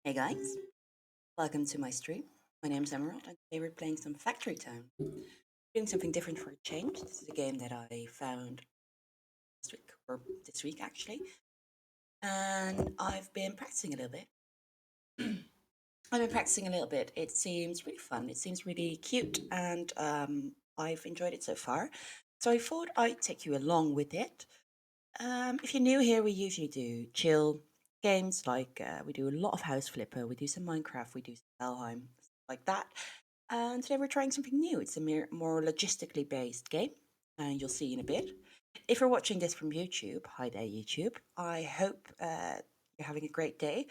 Hey guys, welcome to my stream. My name is Emerald and today we're playing some Factory Town. Doing something different for a change. This is a game that I found last week, or this week actually, and I've been practicing a little bit. I've been practicing a little bit. It seems really fun, it seems really cute, and I've enjoyed it so far. So I thought I'd take you along with it. If you're new here, we usually do chill games like we do a lot of House Flipper, we do some Minecraft, we do some Valheim, stuff like that. And today we're trying something new. It's a more logistically based game, and you'll see in a bit. If you're watching this from YouTube, hi there, YouTube. I hope you're having a great day,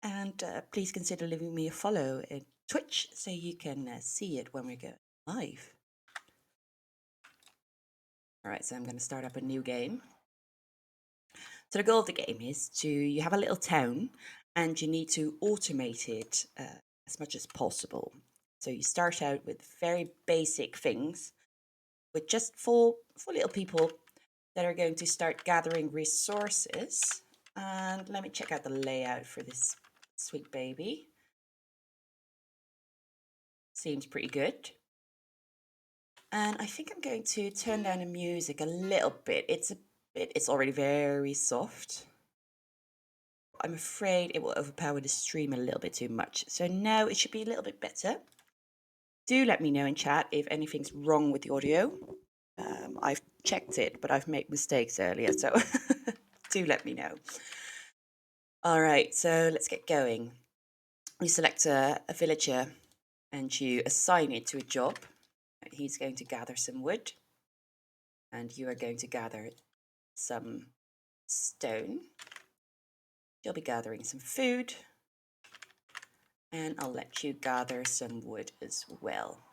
and please consider leaving me a follow at Twitch so you can see it when we go live. All right, so I'm going to start up a new game. So the goal of the game is you have a little town, and you need to automate it as much as possible. So you start out with very basic things with just four little people that are going to start gathering resources. And let me check out the layout for this sweet baby. Seems pretty good. And I think I'm going to turn down the music a little bit. It's already very soft. I'm afraid it will overpower the stream a little bit too much. So now it should be a little bit better. Do let me know in chat if anything's wrong with the audio. I've checked it, but I've made mistakes earlier, so do let me know. All right, so let's get going. You select a villager and you assign it to a job. He's going to gather some wood, and you are going to gather some stone. You'll be gathering some food, and I'll let you gather some wood as well.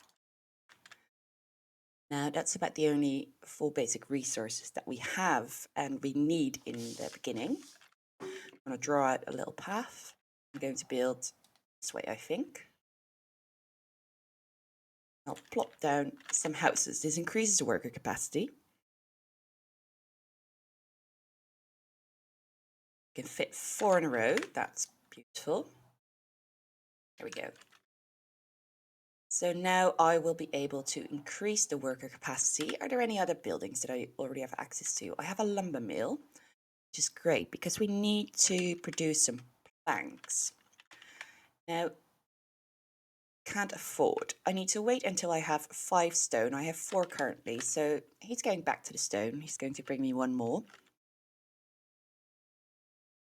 Now, that's about the only four basic resources that we have and we need in the beginning. I'm going to draw out a little path. I'm going to build this way, I think. I'll plop down some houses. This increases the worker capacity. You can fit 4 in a row. That's beautiful. There we go. So now I will be able to increase the worker capacity. Are there any other buildings that I already have access to? I have a lumber mill, which is great because we need to produce some planks. Now, can't afford. I need to wait until I have 5 stone. I have 4 currently, so he's going back to the stone. He's going to bring me 1 more.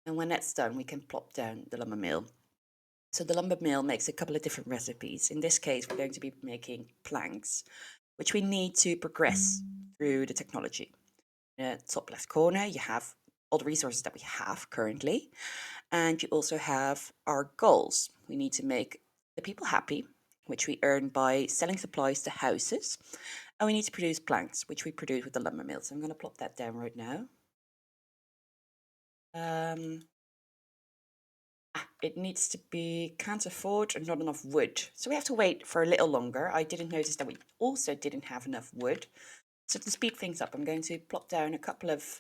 And when that's done, we can plop down the lumber mill. So the lumber mill makes a couple of different recipes. In this case, we're going to be making planks, which we need to progress through the technology. In the top left corner, you have all the resources that we have currently. And you also have our goals. We need to make the people happy, which we earn by selling supplies to houses. And we need to produce planks, which we produce with the lumber mill. So I'm going to plop that down right now. It needs to be can't afford and not enough wood. So we have to wait for a little longer. I didn't notice that we also didn't have enough wood. So to speed things up, I'm going to plop down a couple of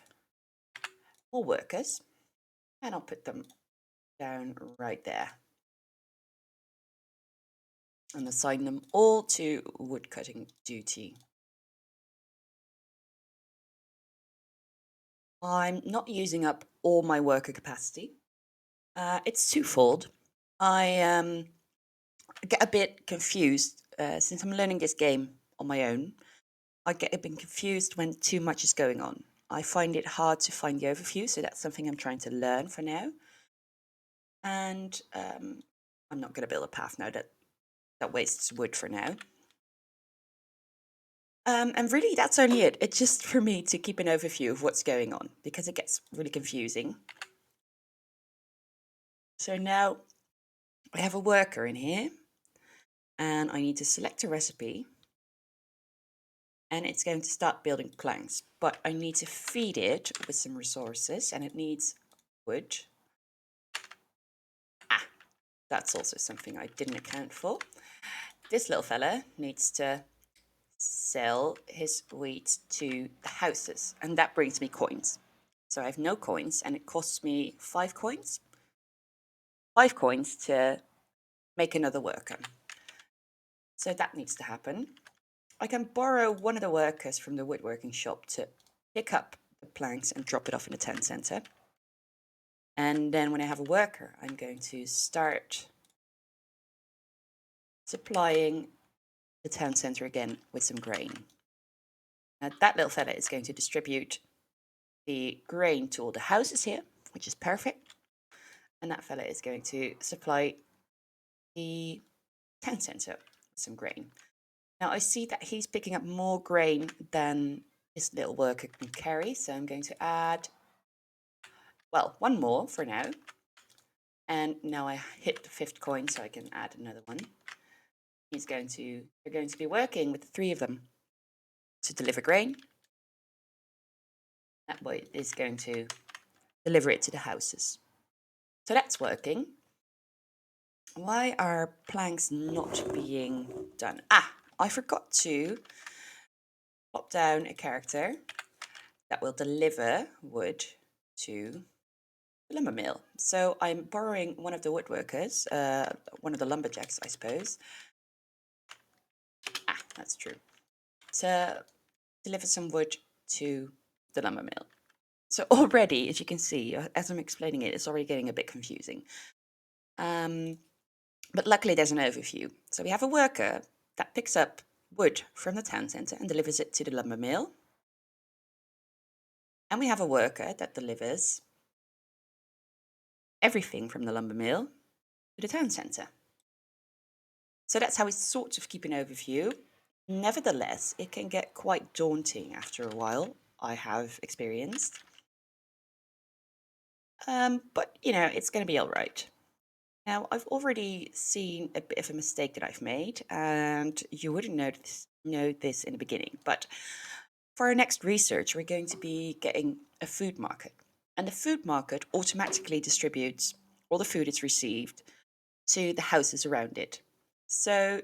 more workers and I'll put them down right there and assign them all to woodcutting duty. I'm not using up all my worker capacity. It's twofold. I get a bit confused since I'm learning this game on my own. I get a bit confused when too much is going on. I find it hard to find the overview, so that's something I'm trying to learn for now. And I'm not going to build a path now. That wastes wood for now. And really, that's only it. It's just for me to keep an overview of what's going on because it gets really confusing. So now I have a worker in here and I need to select a recipe and it's going to start building planks, but I need to feed it with some resources and it needs wood. That's also something I didn't account for. This little fella needs to sell his wheat to the houses and that brings me coins. So I have no coins and it costs me 5 coins. 5 coins to make another worker. So that needs to happen. I can borrow one of the workers from the woodworking shop to pick up the planks and drop it off in the town centre. And then when I have a worker, I'm going to start supplying the town centre again with some grain. Now that little fella is going to distribute the grain to all the houses here, which is perfect. And that fella is going to supply the town centre with some grain. Now I see that he's picking up more grain than this little worker can carry, so I'm going to add, well, one more for now. And now I hit the 5th coin, so I can add another one. They're going to be working with the 3 of them to deliver grain. That boy is going to deliver it to the houses. So that's working. Why are planks not being done? I forgot to pop down a character that will deliver wood to the lumber mill. So I'm borrowing one of the woodworkers, one of the lumberjacks, I suppose. That's true. To deliver some wood to the lumber mill. So already, as you can see, as I'm explaining it, it's already getting a bit confusing. But luckily there's an overview. So we have a worker that picks up wood from the town centre and delivers it to the lumber mill. And we have a worker that delivers everything from the lumber mill to the town centre. So that's how we sort of keep an overview. Nevertheless, it can get quite daunting after a while, I have experienced. But, you know, it's going to be all right. Now, I've already seen a bit of a mistake that I've made, and you wouldn't know this in the beginning. But for our next research, we're going to be getting a food market. And the food market automatically distributes all the food it's received to the houses around it. So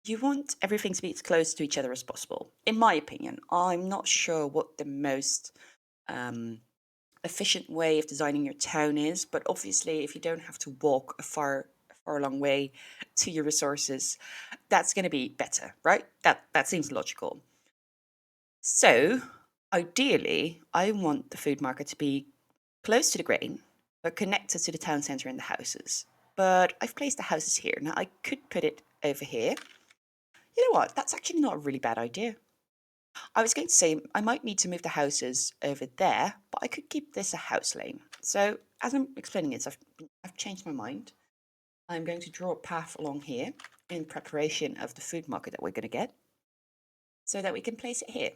you want everything to be as close to each other as possible. In my opinion, I'm not sure what the most efficient way of designing your town is, but obviously if you don't have to walk a far long way to your resources, that's going to be better, right? That seems logical. So ideally, I want the food market to be close to the grain, but connected to the town centre and the houses. But I've placed the houses here. Now I could put it over here. You know what? That's actually not a really bad idea. I was going to say I might need to move the houses over there, but I could keep this a house lane. So as I'm explaining it, I've changed my mind. I'm going to draw a path along here in preparation of the food market that we're going to get, so that we can place it here.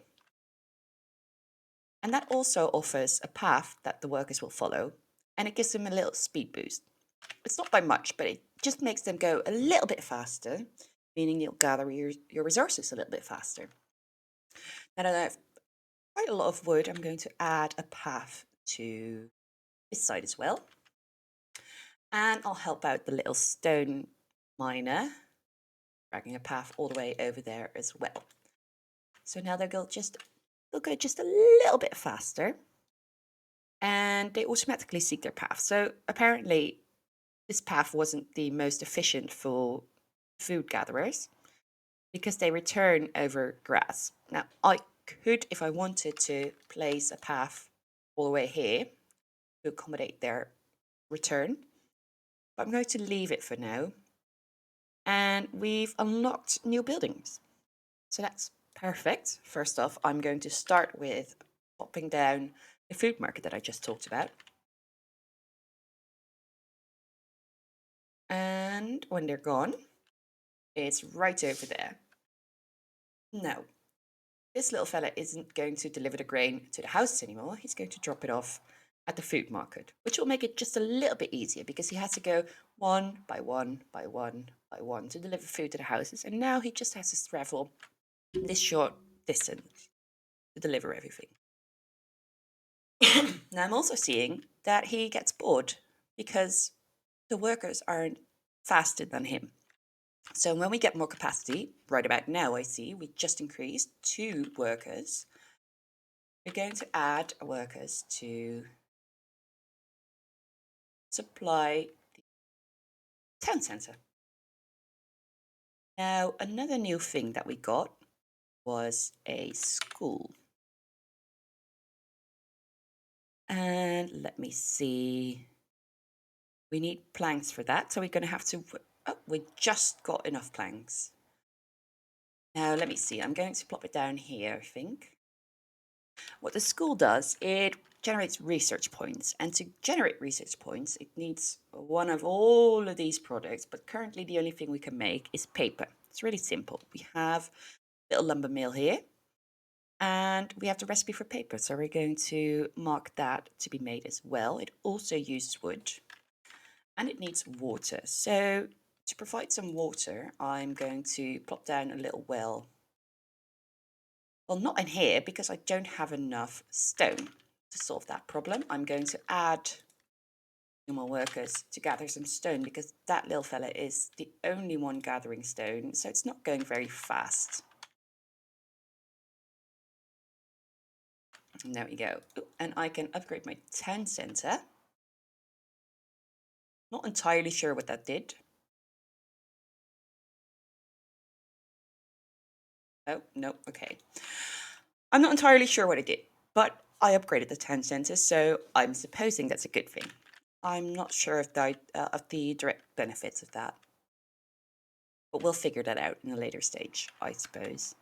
And that also offers a path that the workers will follow, and it gives them a little speed boost. It's not by much, but it just makes them go a little bit faster, meaning you'll gather your resources a little bit faster. Now that I have quite a lot of wood, I'm going to add a path to this side as well. And I'll help out the little stone miner, dragging a path all the way over there as well. So now they'll go just a little bit faster, and they automatically seek their path. So apparently this path wasn't the most efficient for food gatherers because they return over grass. Now I could, if I wanted to, place a path all the way here to accommodate their return, but I'm going to leave it for now. And we've unlocked new buildings. So that's perfect. First off, I'm going to start with popping down the food market that I just talked about. And when they're gone, it's right over there. Now, this little fella isn't going to deliver the grain to the house anymore. He's going to drop it off at the food market, which will make it just a little bit easier because he has to go one by one by one by one to deliver food to the houses. And now he just has to travel this short distance to deliver everything. Now I'm also seeing that he gets bored because the workers aren't faster than him. So when we get more capacity, right about now I see we just increased 2 workers. We're going to add workers to supply the town centre. Now, another new thing that we got was a school. And let me see. We need planks for that, so we're going to have to... Oh, we just got enough planks. Now, let me see. I'm going to plop it down here, I think. What the school does, it generates research points. And to generate research points, it needs one of all of these products. But currently, the only thing we can make is paper. It's really simple. We have a little lumber mill here. And we have the recipe for paper. So we're going to mark that to be made as well. It also uses wood. And it needs water. So to provide some water, I'm going to plop down a little well. Well, not in here because I don't have enough stone to solve that problem. I'm going to add more workers to gather some stone because that little fella is the only one gathering stone, so it's not going very fast. And there we go. Ooh, and I can upgrade my town centre. Not entirely sure what that did. Oh, no, okay. I'm not entirely sure what it did, but I upgraded the town centre, so I'm supposing that's a good thing. I'm not sure of the direct benefits of that. But we'll figure that out in a later stage, I suppose.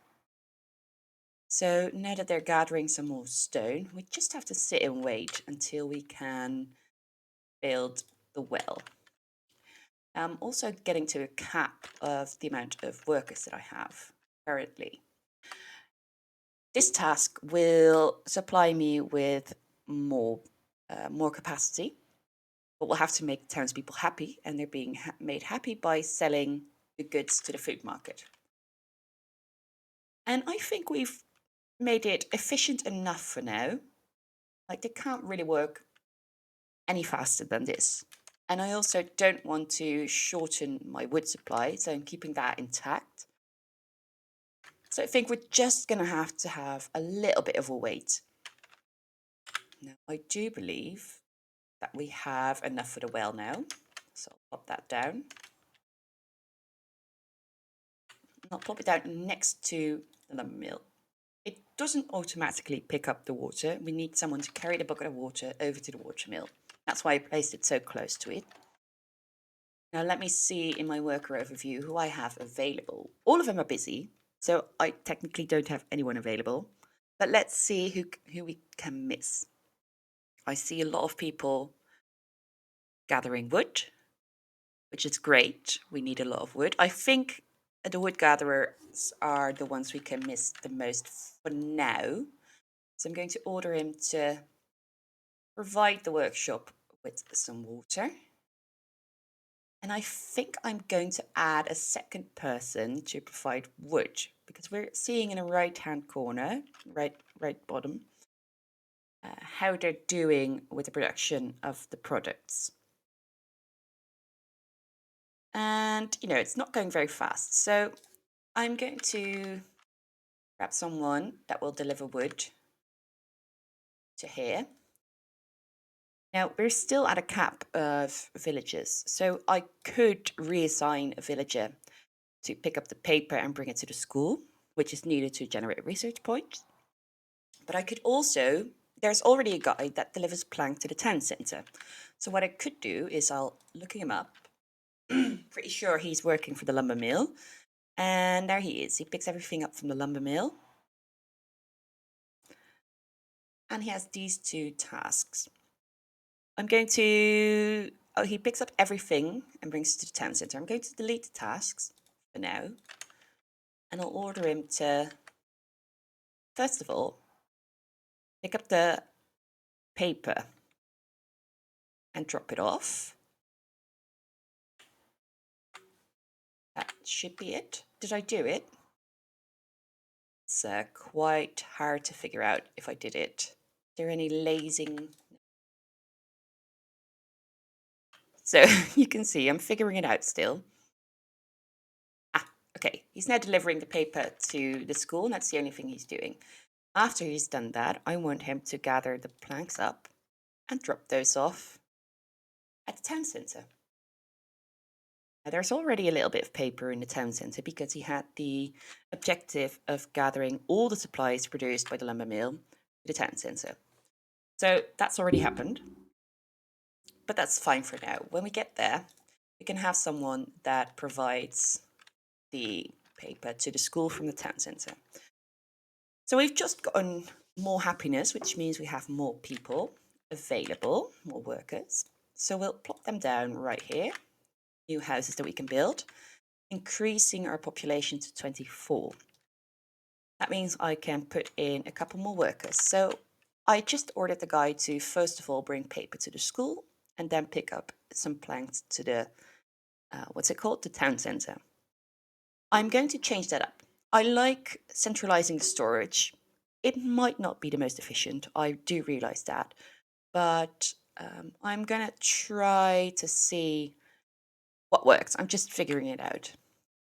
So now that they're gathering some more stone, we just have to sit and wait until we can build the well. I'm also getting to a cap of the amount of workers that I have currently. This task will supply me with more capacity, but we'll have to make townspeople happy, and they're being made happy by selling the goods to the food market. And I think we've made it efficient enough for now. Like, they can't really work any faster than this. And I also don't want to shorten my wood supply, so I'm keeping that intact. So I think we're just going to have a little bit of a wait. Now, I do believe that we have enough for the well now. So I'll pop that down. And I'll plop it down next to the lumber mill. It doesn't automatically pick up the water. We need someone to carry the bucket of water over to the water mill. That's why I placed it so close to it. Now let me see in my worker overview who I have available. All of them are busy, so I technically don't have anyone available. But let's see who we can miss. I see a lot of people gathering wood, which is great. We need a lot of wood. I think the wood gatherers are the ones we can miss the most for now. So I'm going to order him to provide the workshop with some water. And I think I'm going to add a second person to provide wood, because we're seeing in the right-hand corner, right bottom, how they're doing with the production of the products. And, it's not going very fast. So I'm going to grab someone that will deliver wood to here. Now, we're still at a cap of villages, so I could reassign a villager to pick up the paper and bring it to the school, which is needed to generate research points. But I could also, there's already a guy that delivers plank to the town centre. So what I could do is I'll look him up. Pretty sure he's working for the lumber mill. And there he is. He picks everything up from the lumber mill. And he has these two tasks. I'm going to, he picks up everything and brings it to the town centre. I'm going to delete the tasks for now. And I'll order him to, first of all, pick up the paper and drop it off. That should be it. Did I do it? It's quite hard to figure out if I did it. Is there any lazing? So you can see I'm figuring it out still. Okay, he's now delivering the paper to the school, and that's the only thing he's doing. After he's done that, I want him to gather the planks up and drop those off at the town centre. Now, there's already a little bit of paper in the town centre because he had the objective of gathering all the supplies produced by the lumber mill to the town centre. So that's already happened, but that's fine for now. When we get there, we can have someone that provides the paper to the school from the town centre. So we've just gotten more happiness, which means we have more people available, more workers. So we'll plot them down right here, new houses that we can build, increasing our population to 24. That means I can put in a couple more workers. So I just ordered the guy to first of all bring paper to the school and then pick up some planks to the, what's it called? The town centre. I'm going to change that up. I like centralizing the storage. It might not be the most efficient. I do realize that. But I'm going to try to see what works. I'm just figuring it out.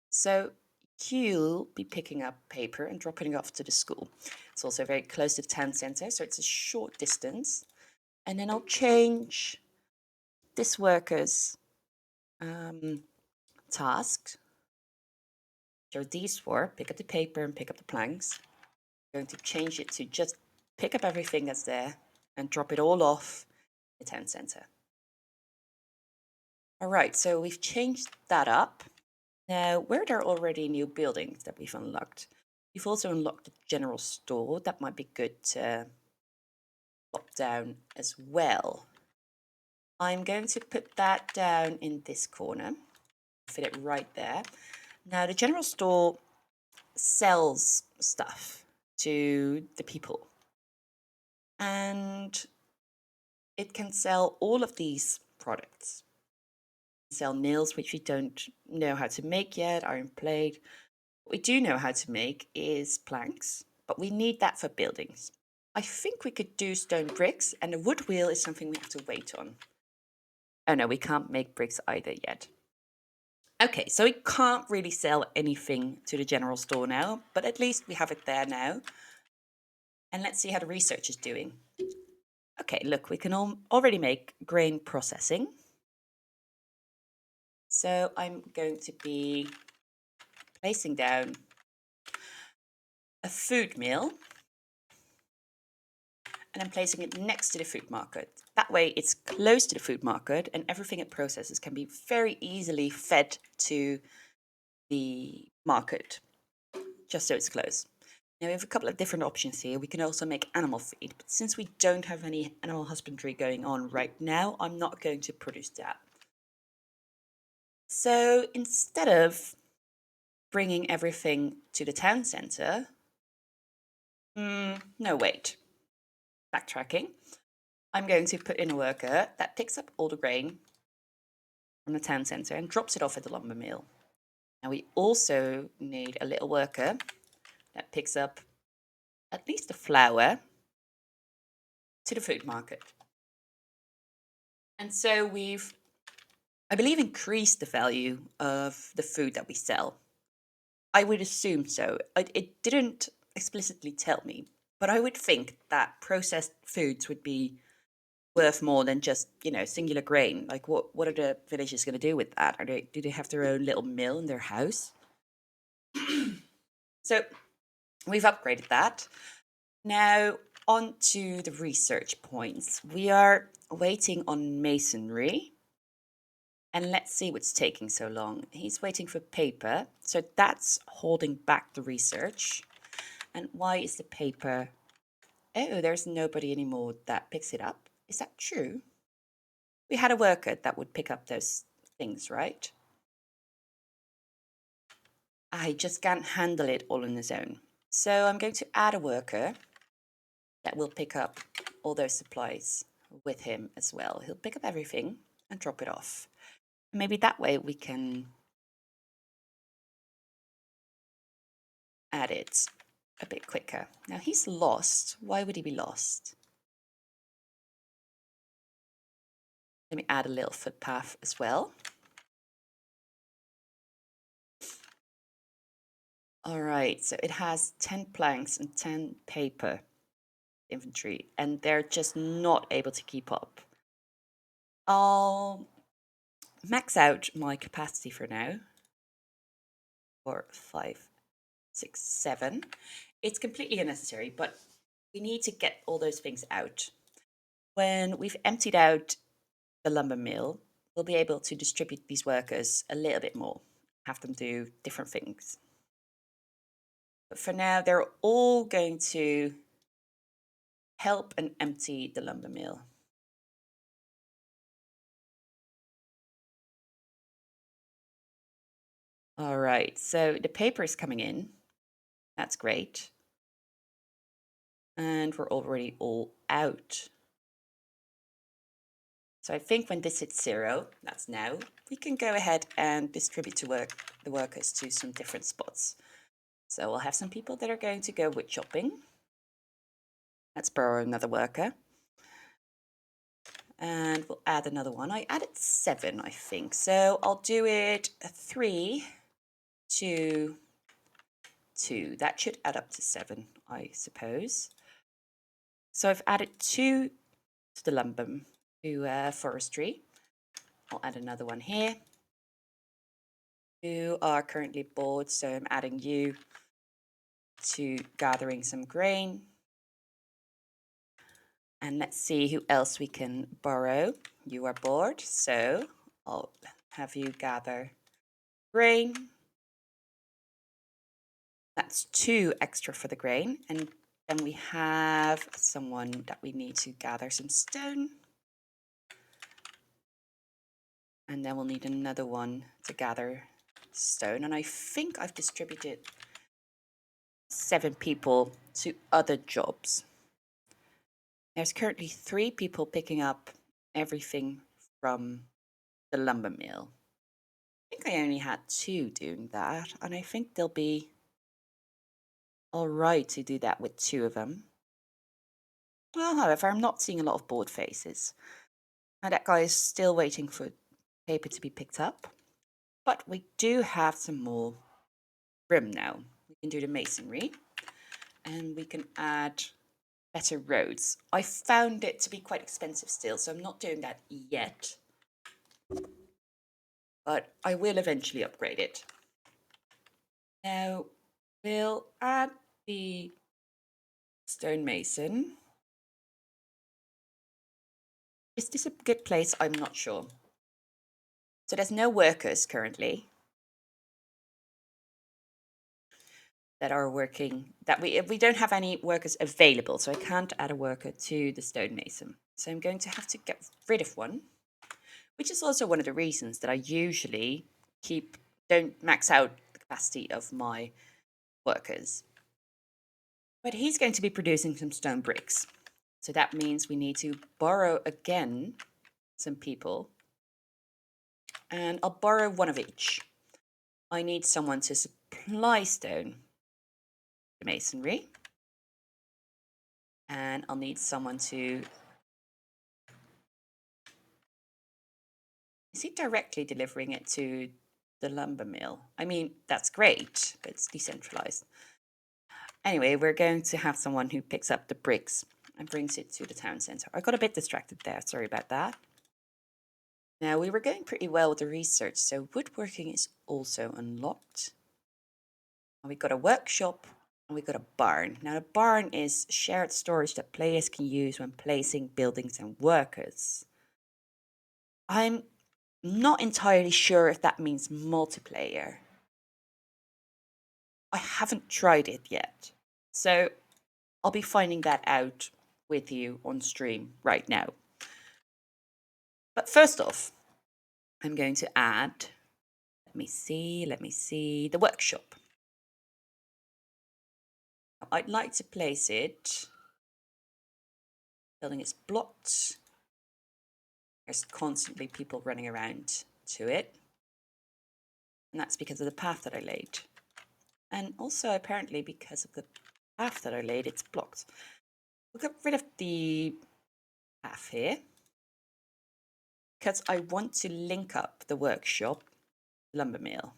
So you'll be picking up paper and dropping it off to the school. It's also very close to the town centre, so it's a short distance. And then I'll change this worker's task. So these four, pick up the paper and pick up the planks. I'm going to change it to just pick up everything that's there and drop it all off the town centre. All right, so we've changed that up. Now, where there are already new buildings that we've unlocked, we've also unlocked the general store. That might be good to plop down as well. I'm going to put that down in this corner, fit it right there. Now, the general store sells stuff to the people, and it can sell all of these products. Sell nails, which we don't know how to make yet, iron plate. What we do know how to make is planks, but we need that for buildings. I think we could do stone bricks, and the wood wheel is something we have to wait on. Oh no, we can't make bricks either yet. Okay, so we can't really sell anything to the general store now, but at least we have it there now. And let's see how the research is doing. Okay, look, we can already make grain processing. So I'm going to be placing down a food mill, and I'm placing it next to the food market. That way it's close to the food market and everything it processes can be very easily fed to the market, just so it's close. Now we have a couple of different options here. We can also make animal feed, but since we don't have any animal husbandry going on right now, I'm not going to produce that. So instead of bringing everything to the town centre, no, wait, backtracking. I'm going to put in a worker that picks up all the grain from the town centre and drops it off at the lumber mill. Now we also need a little worker that picks up at least the flour to the food market. And so we've, I believe, increased the value of the food that we sell. I would assume so. It didn't explicitly tell me, but I would think that processed foods would be worth more than just, singular grain. Like what are the villagers going to do with that? Do they have their own little mill in their house? So we've upgraded that. Now on to the research points. We are waiting on masonry. And let's see what's taking so long. He's waiting for paper. So that's holding back the research. And why is the paper... Oh, there's nobody anymore that picks it up. Is that true? We had a worker that would pick up those things, right? I just can't handle it all on his own. So I'm going to add a worker that will pick up all those supplies with him as well. He'll pick up everything and drop it off. Maybe that way we can add it a bit quicker. Now he's lost. Why would he be lost? Let me add a little footpath as well. All right, so it has 10 planks and 10 paper inventory, and they're just not able to keep up. I'll max out my capacity for now. 4, 5, 6, 7. It's completely unnecessary, but we need to get all those things out. When we've emptied out the lumber mill, we'll be able to distribute these workers a little bit more, have them do different things. But for now, they're all going to help and empty the lumber mill. All right, so the paper is coming in. That's great. And we're already all out. So I think when this hits 0, that's now, we can go ahead and distribute the workers to some different spots. So we'll have some people that are going to go wood chopping. Let's borrow another worker. And we'll add another one. I added 7, I think. So I'll do it 3, 2, 2. That should add up to 7, I suppose. So I've added 2 to the lumber, to forestry. I'll add another one here. You are currently bored, so I'm adding you to gathering some grain. And let's see who else we can borrow. You are bored, so I'll have you gather grain. That's 2 extra for the grain. And then we have someone that we need to gather some stone. And then we'll need another one to gather stone. And I think I've distributed 7 people to other jobs. There's currently 3 people picking up everything from the lumber mill. I think I only had 2 doing that, and I think they'll be all right to do that with 2 of them. Well, however, I'm not seeing a lot of bored faces. Now that guy is still waiting for paper to be picked up, but we do have some more room now. We can do the masonry, and we can add better roads. I found it to be quite expensive still, so I'm not doing that yet. But I will eventually upgrade it. Now, we'll add the stonemason. Is this a good place? I'm not sure. So there's no workers currently that are working, that we don't have any workers available, so I can't add a worker to the stonemason. So I'm going to have to get rid of one, which is also one of the reasons that I usually don't max out the capacity of my workers. But he's going to be producing some stone bricks. So that means we need to borrow again some people. And I'll borrow one of each. I need someone to supply stone to masonry. And I'll need someone to... Is he directly delivering it to the lumber mill? I mean, that's great, but it's decentralized. Anyway, we're going to have someone who picks up the bricks and brings it to the town center. I got a bit distracted there, sorry about that. Now, we were going pretty well with the research, so woodworking is also unlocked. And we got a workshop and we got a barn. Now, the barn is shared storage that players can use when placing buildings and workers. I'm not entirely sure if that means multiplayer. I haven't tried it yet, so I'll be finding that out with you on stream right now. But first off, I'm going to add, let me see, the workshop. I'd like to place it, building is blocked. There's constantly people running around to it. And that's because of the path that I laid. And also apparently because of the path that I laid, it's blocked. We'll get rid of the path here, because I want to link up the workshop, lumber mill.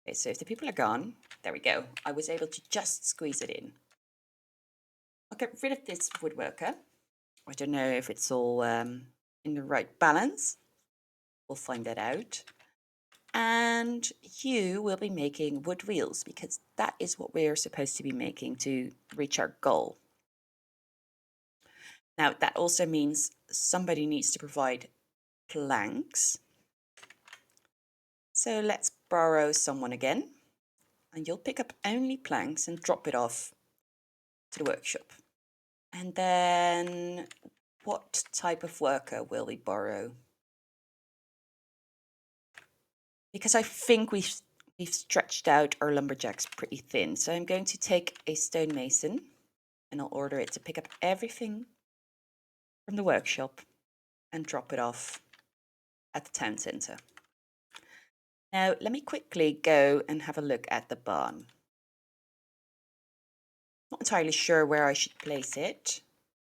Okay, so if the people are gone, there we go. I was able to just squeeze it in. I'll get rid of this woodworker. I don't know if it's all in the right balance. We'll find that out. And you will be making wood wheels because that is what we're supposed to be making to reach our goal. Now, that also means somebody needs to provide planks. So let's borrow someone again. And you'll pick up only planks and drop it off to the workshop. And then what type of worker will we borrow? Because I think we've stretched out our lumberjacks pretty thin. So I'm going to take a stonemason and I'll order it to pick up everything from the workshop and drop it off at the town centre. Now, let me quickly go and have a look at the barn. Not entirely sure where I should place it.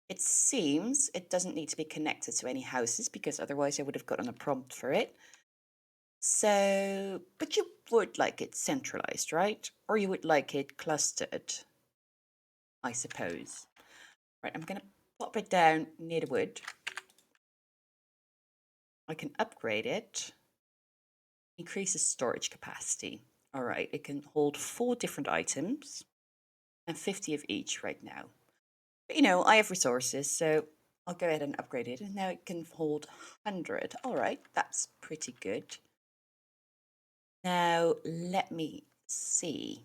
It seems it doesn't need to be connected to any houses because otherwise I would have gotten a prompt for it. So, but you would like it centralized, right? Or you would like it clustered, I suppose. Right, I'm going to pop it down near the wood. I can upgrade it. Increases storage capacity. All right, it can hold 4 different items and 50 of each right now. But you know, I have resources, so I'll go ahead and upgrade it. And now it can hold 100. All right, that's pretty good. Now, let me see.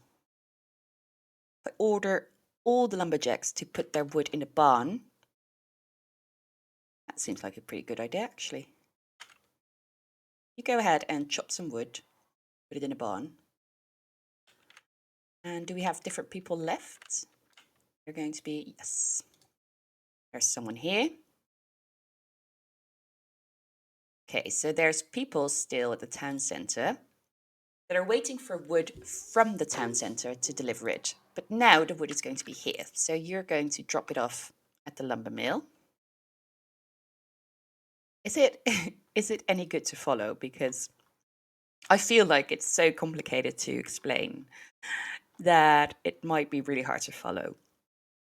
If I order all the lumberjacks to put their wood in the barn, that seems like a pretty good idea, actually. You go ahead and chop some wood, put it in a barn. And do we have different people left? They're going to be, yes. There's someone here. Okay, so there's people still at the town centre that are waiting for wood from the town centre to deliver it. But now the wood is going to be here. So you're going to drop it off at the lumber mill. Is it is it any good to follow? Because I feel like it's so complicated to explain that it might be really hard to follow.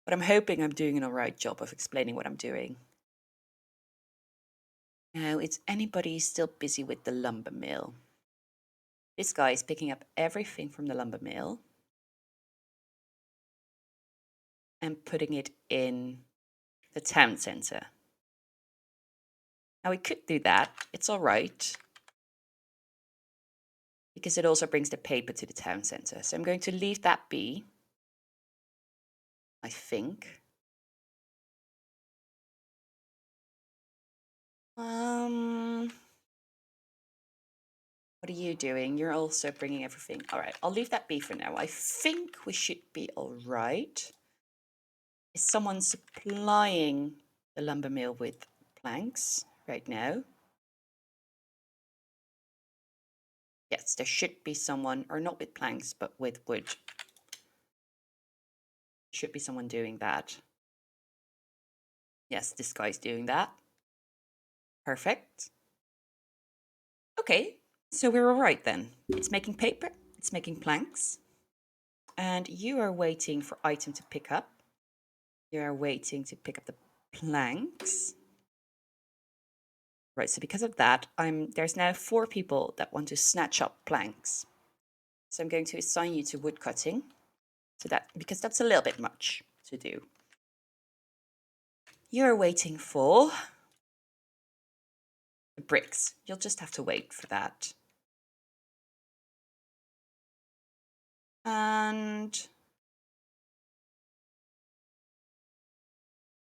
But I'm hoping I'm doing an all right job of explaining what I'm doing. Now, is anybody still busy with the lumber mill? This guy is picking up everything from the lumber mill and putting it in the town centre. Now, we could do that. It's all right. Because it also brings the paper to the town centre. So I'm going to leave that be, I think. What are you doing? You're also bringing everything. All right, I'll leave that be for now. I think we should be all right. Is someone supplying the lumber mill with planks right now? Yes, there should be someone, or not with planks, but with wood. Should be someone doing that. Yes, this guy's doing that. Perfect. Okay, so we're all right then. It's making paper, it's making planks, and you are waiting for item to pick up. You are waiting to pick up the planks. Right, so because of that, there's now 4 people that want to snatch up planks. So I'm going to assign you to wood cutting, because that's a little bit much to do. You're waiting for the bricks. You'll just have to wait for that. And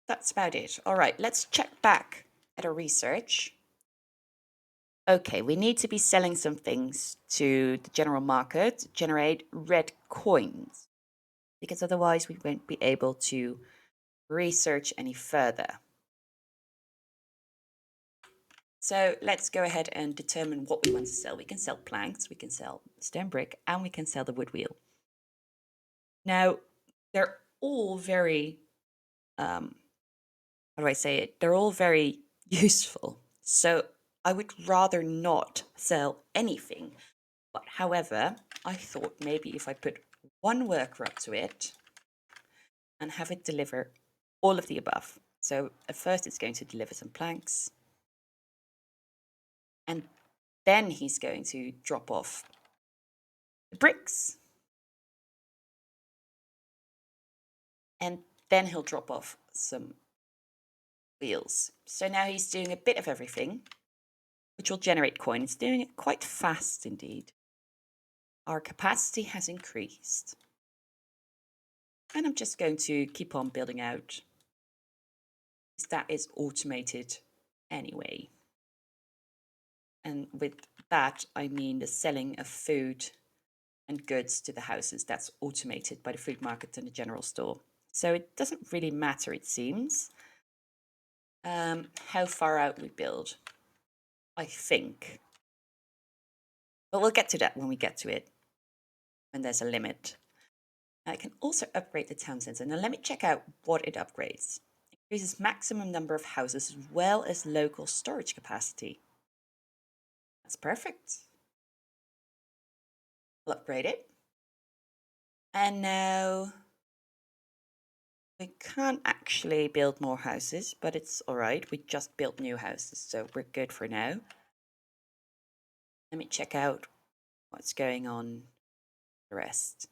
that's about it. All right, let's check back at our research. Okay, we need to be selling some things to the general market to generate red coins, because otherwise we won't be able to research any further. So let's go ahead and determine what we want to sell. We can sell planks, we can sell stone brick, and we can sell the wood wheel. Now, they're all very, how do I say it? They're all very useful. So I would rather not sell anything. But however, I thought maybe if I put one worker up to it and have it deliver all of the above. So at first it's going to deliver some planks. And then he's going to drop off the bricks. And then he'll drop off some wheels. So now he's doing a bit of everything, which will generate coin. It's doing it quite fast indeed. Our capacity has increased. And I'm just going to keep on building out, because that is automated anyway. And with that, I mean the selling of food and goods to the houses. That's automated by the food market and the general store. So it doesn't really matter, it seems, how far out we build, I think. But we'll get to that when we get to it, when there's a limit. I can also upgrade the town centre. Now let me check out what it upgrades. Increases maximum number of houses as well as local storage capacity. That's perfect. We'll upgrade it. And now we can't actually build more houses, but it's all right. We just built new houses, so we're good for now. Let me check out what's going on the rest.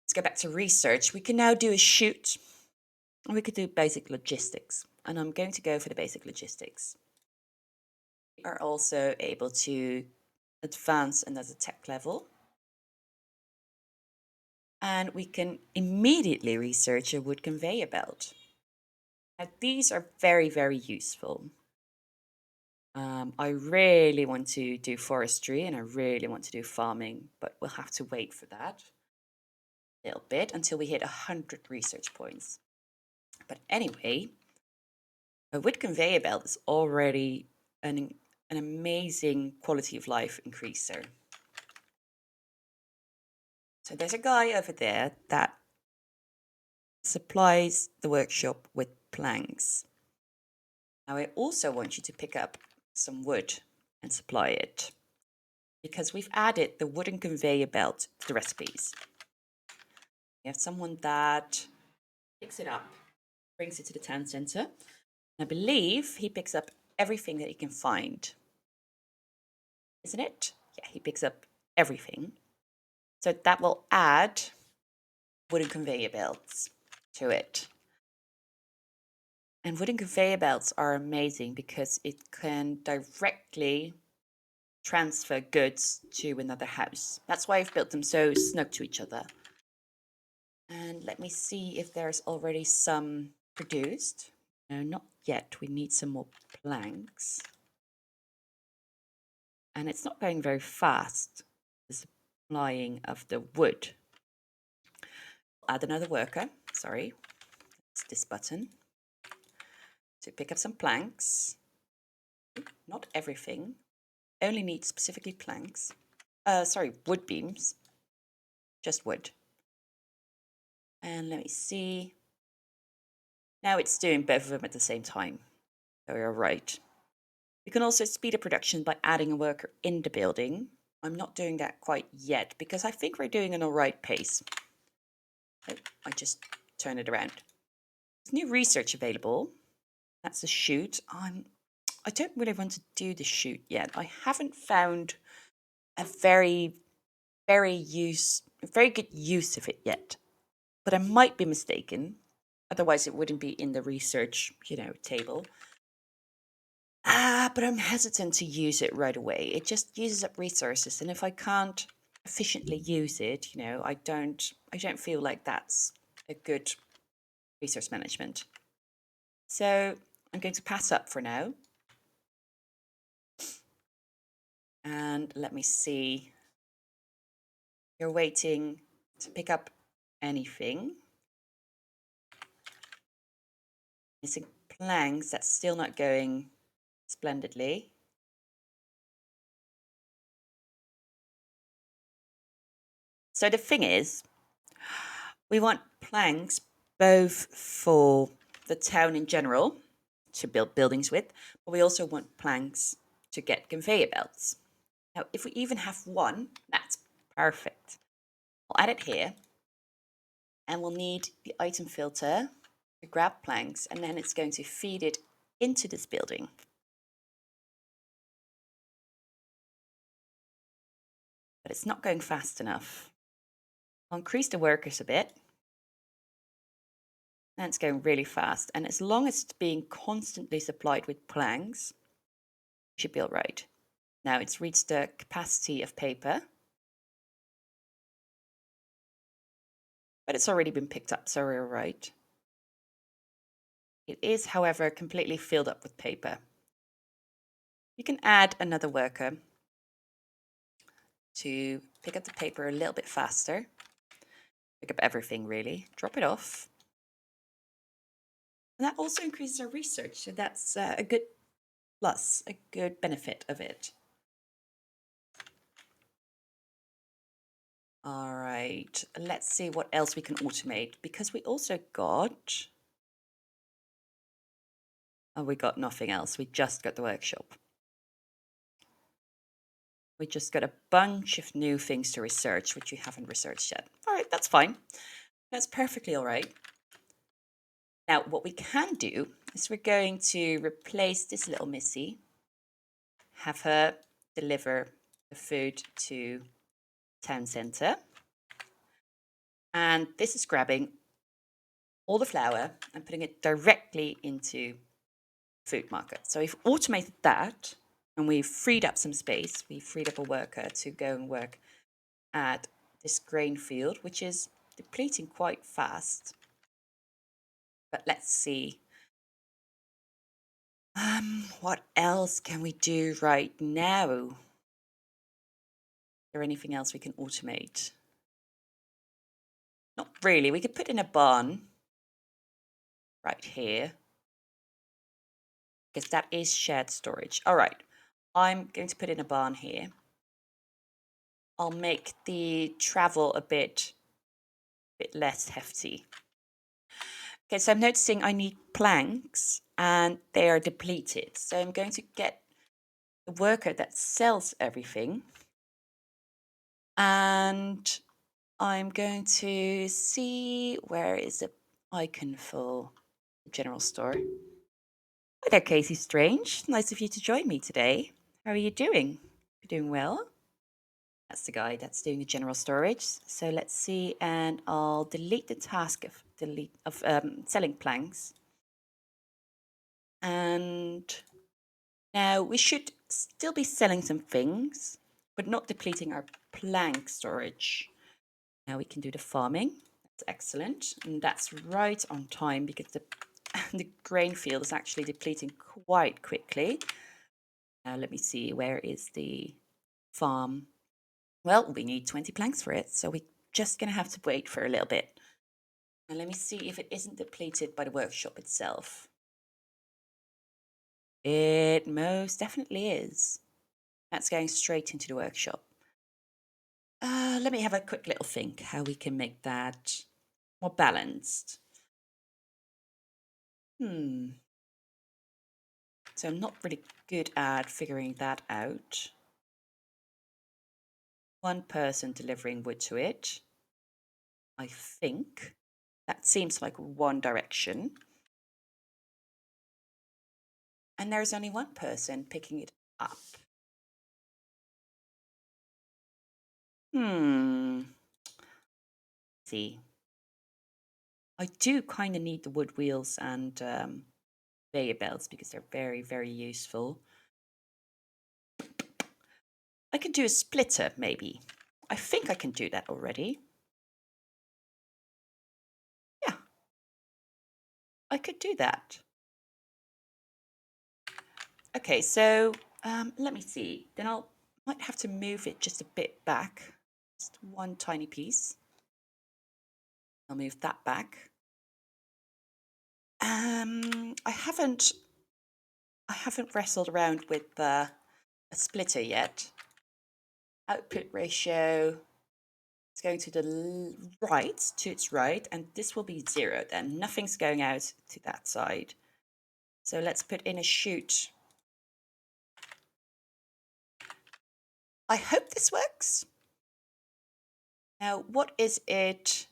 Let's go back to research. We can now do a shoot. We could do basic logistics, and I'm going to go for the basic logistics. We are also able to advance another tech level. And we can immediately research a wood conveyor belt. Now, these are very, very useful. I really want to do forestry and I really want to do farming, but we'll have to wait for that a little bit until we hit 100 research points. But anyway, a wood conveyor belt is already an amazing quality of life increaser. So there's a guy over there that supplies the workshop with planks. Now I also want you to pick up some wood and supply it, because we've added the wooden conveyor belt to the recipes. We have someone that picks it up, brings it to the town centre. I believe he picks up everything that he can find. Isn't it? Yeah, he picks up everything. So that will add wooden conveyor belts to it. And wooden conveyor belts are amazing because it can directly transfer goods to another house. That's why I've built them so snug to each other. And let me see if there's already some produced. No, not yet. We need some more planks. And it's not going very fast, the supplying of the wood. Add another worker. Sorry, it's this button. To pick up some planks. Not everything. Only need specifically planks. Wood beams. Just wood. And let me see. Now it's doing both of them at the same time. So you're right. You can also speed up production by adding a worker in the building. I'm not doing that quite yet because I think we're doing an all right pace. Oh, I just turn it around. There's new research available. That's a shoot. I don't really want to do the shoot yet. I haven't found a very good use of it yet. But I might be mistaken. Otherwise, it wouldn't be in the research, table. But I'm hesitant to use it right away. It just uses up resources, and if I can't efficiently use it, I don't feel like that's a good resource management. So I'm going to pass up for now. And let me see. You're waiting to pick up anything. Missing planks. That's still not going splendidly. So the thing is, we want planks both for the town in general to build buildings with, but we also want planks to get conveyor belts. Now, if we even have one, that's perfect. I'll add it here, and we'll need the item filter to grab planks, and then it's going to feed it into this building. but it's not going fast enough. I'll increase the workers a bit. And it's going really fast. And as long as it's being constantly supplied with planks, it should be all right. Now it's reached the capacity of paper. But it's already been picked up, so we're all right. It is, however, completely filled up with paper. You can add another worker to pick up the paper a little bit faster. Pick up everything, really. Drop it off. And that also increases our research, so that's a good plus, a good benefit of it. All right, let's see what else we can automate, because we also got... Oh, we got nothing else. We just got the workshop. We just got a bunch of new things to research, which we haven't researched yet. All right, that's fine. That's perfectly all right. Now, what we can do is we're going to replace this little Missy, have her deliver the food to town centre. And this is grabbing all the flour and putting it directly into food market. So we've automated that and we've freed up some space. We've freed up a worker to go and work at this grain field, which is depleting quite fast. But let's see. What else can we do right now? Is there anything else we can automate? Not really. We could put in a barn right here, because that is shared storage. All right, I'm going to put in a barn here. I'll make the travel a bit less hefty. Okay, so I'm noticing I need planks and they are depleted. So I'm going to get a worker that sells everything. And I'm going to see, where is the icon for the general store? Hi there, Casey Strange. Nice of you to join me today. How are you doing? You're doing well? That's the guy that's doing the general storage. So let's see, and I'll delete the task of selling planks. And now we should still be selling some things, but not depleting our plank storage. Now we can do the farming. That's excellent. And that's right on time, because the grain field is actually depleting quite quickly. Now let me see, where is the farm? Well, we need 20 planks for it, so we're just going to have to wait for a little bit. Now let me see if it isn't depleted by the workshop itself. It most definitely is. That's going straight into the workshop. Let me have a quick little think how we can make that more balanced. So I'm not really good at figuring that out. One person delivering wood to it. I think that seems like one direction. And there's only one person picking it up. See. I do kind of need the wood wheels and conveyor belts, because they're very, very useful. I could do a splitter, maybe. I think I can do that already. Yeah, I could do that. Okay, so let me see. Then might have to move it just a bit back, just one tiny piece. I'll move that back. I haven't wrestled around with a splitter yet. Output ratio is going to the right, to its right, and this will be 0 then. Nothing's going out to that side. So let's put in a chute. I hope this works. Now, what is it?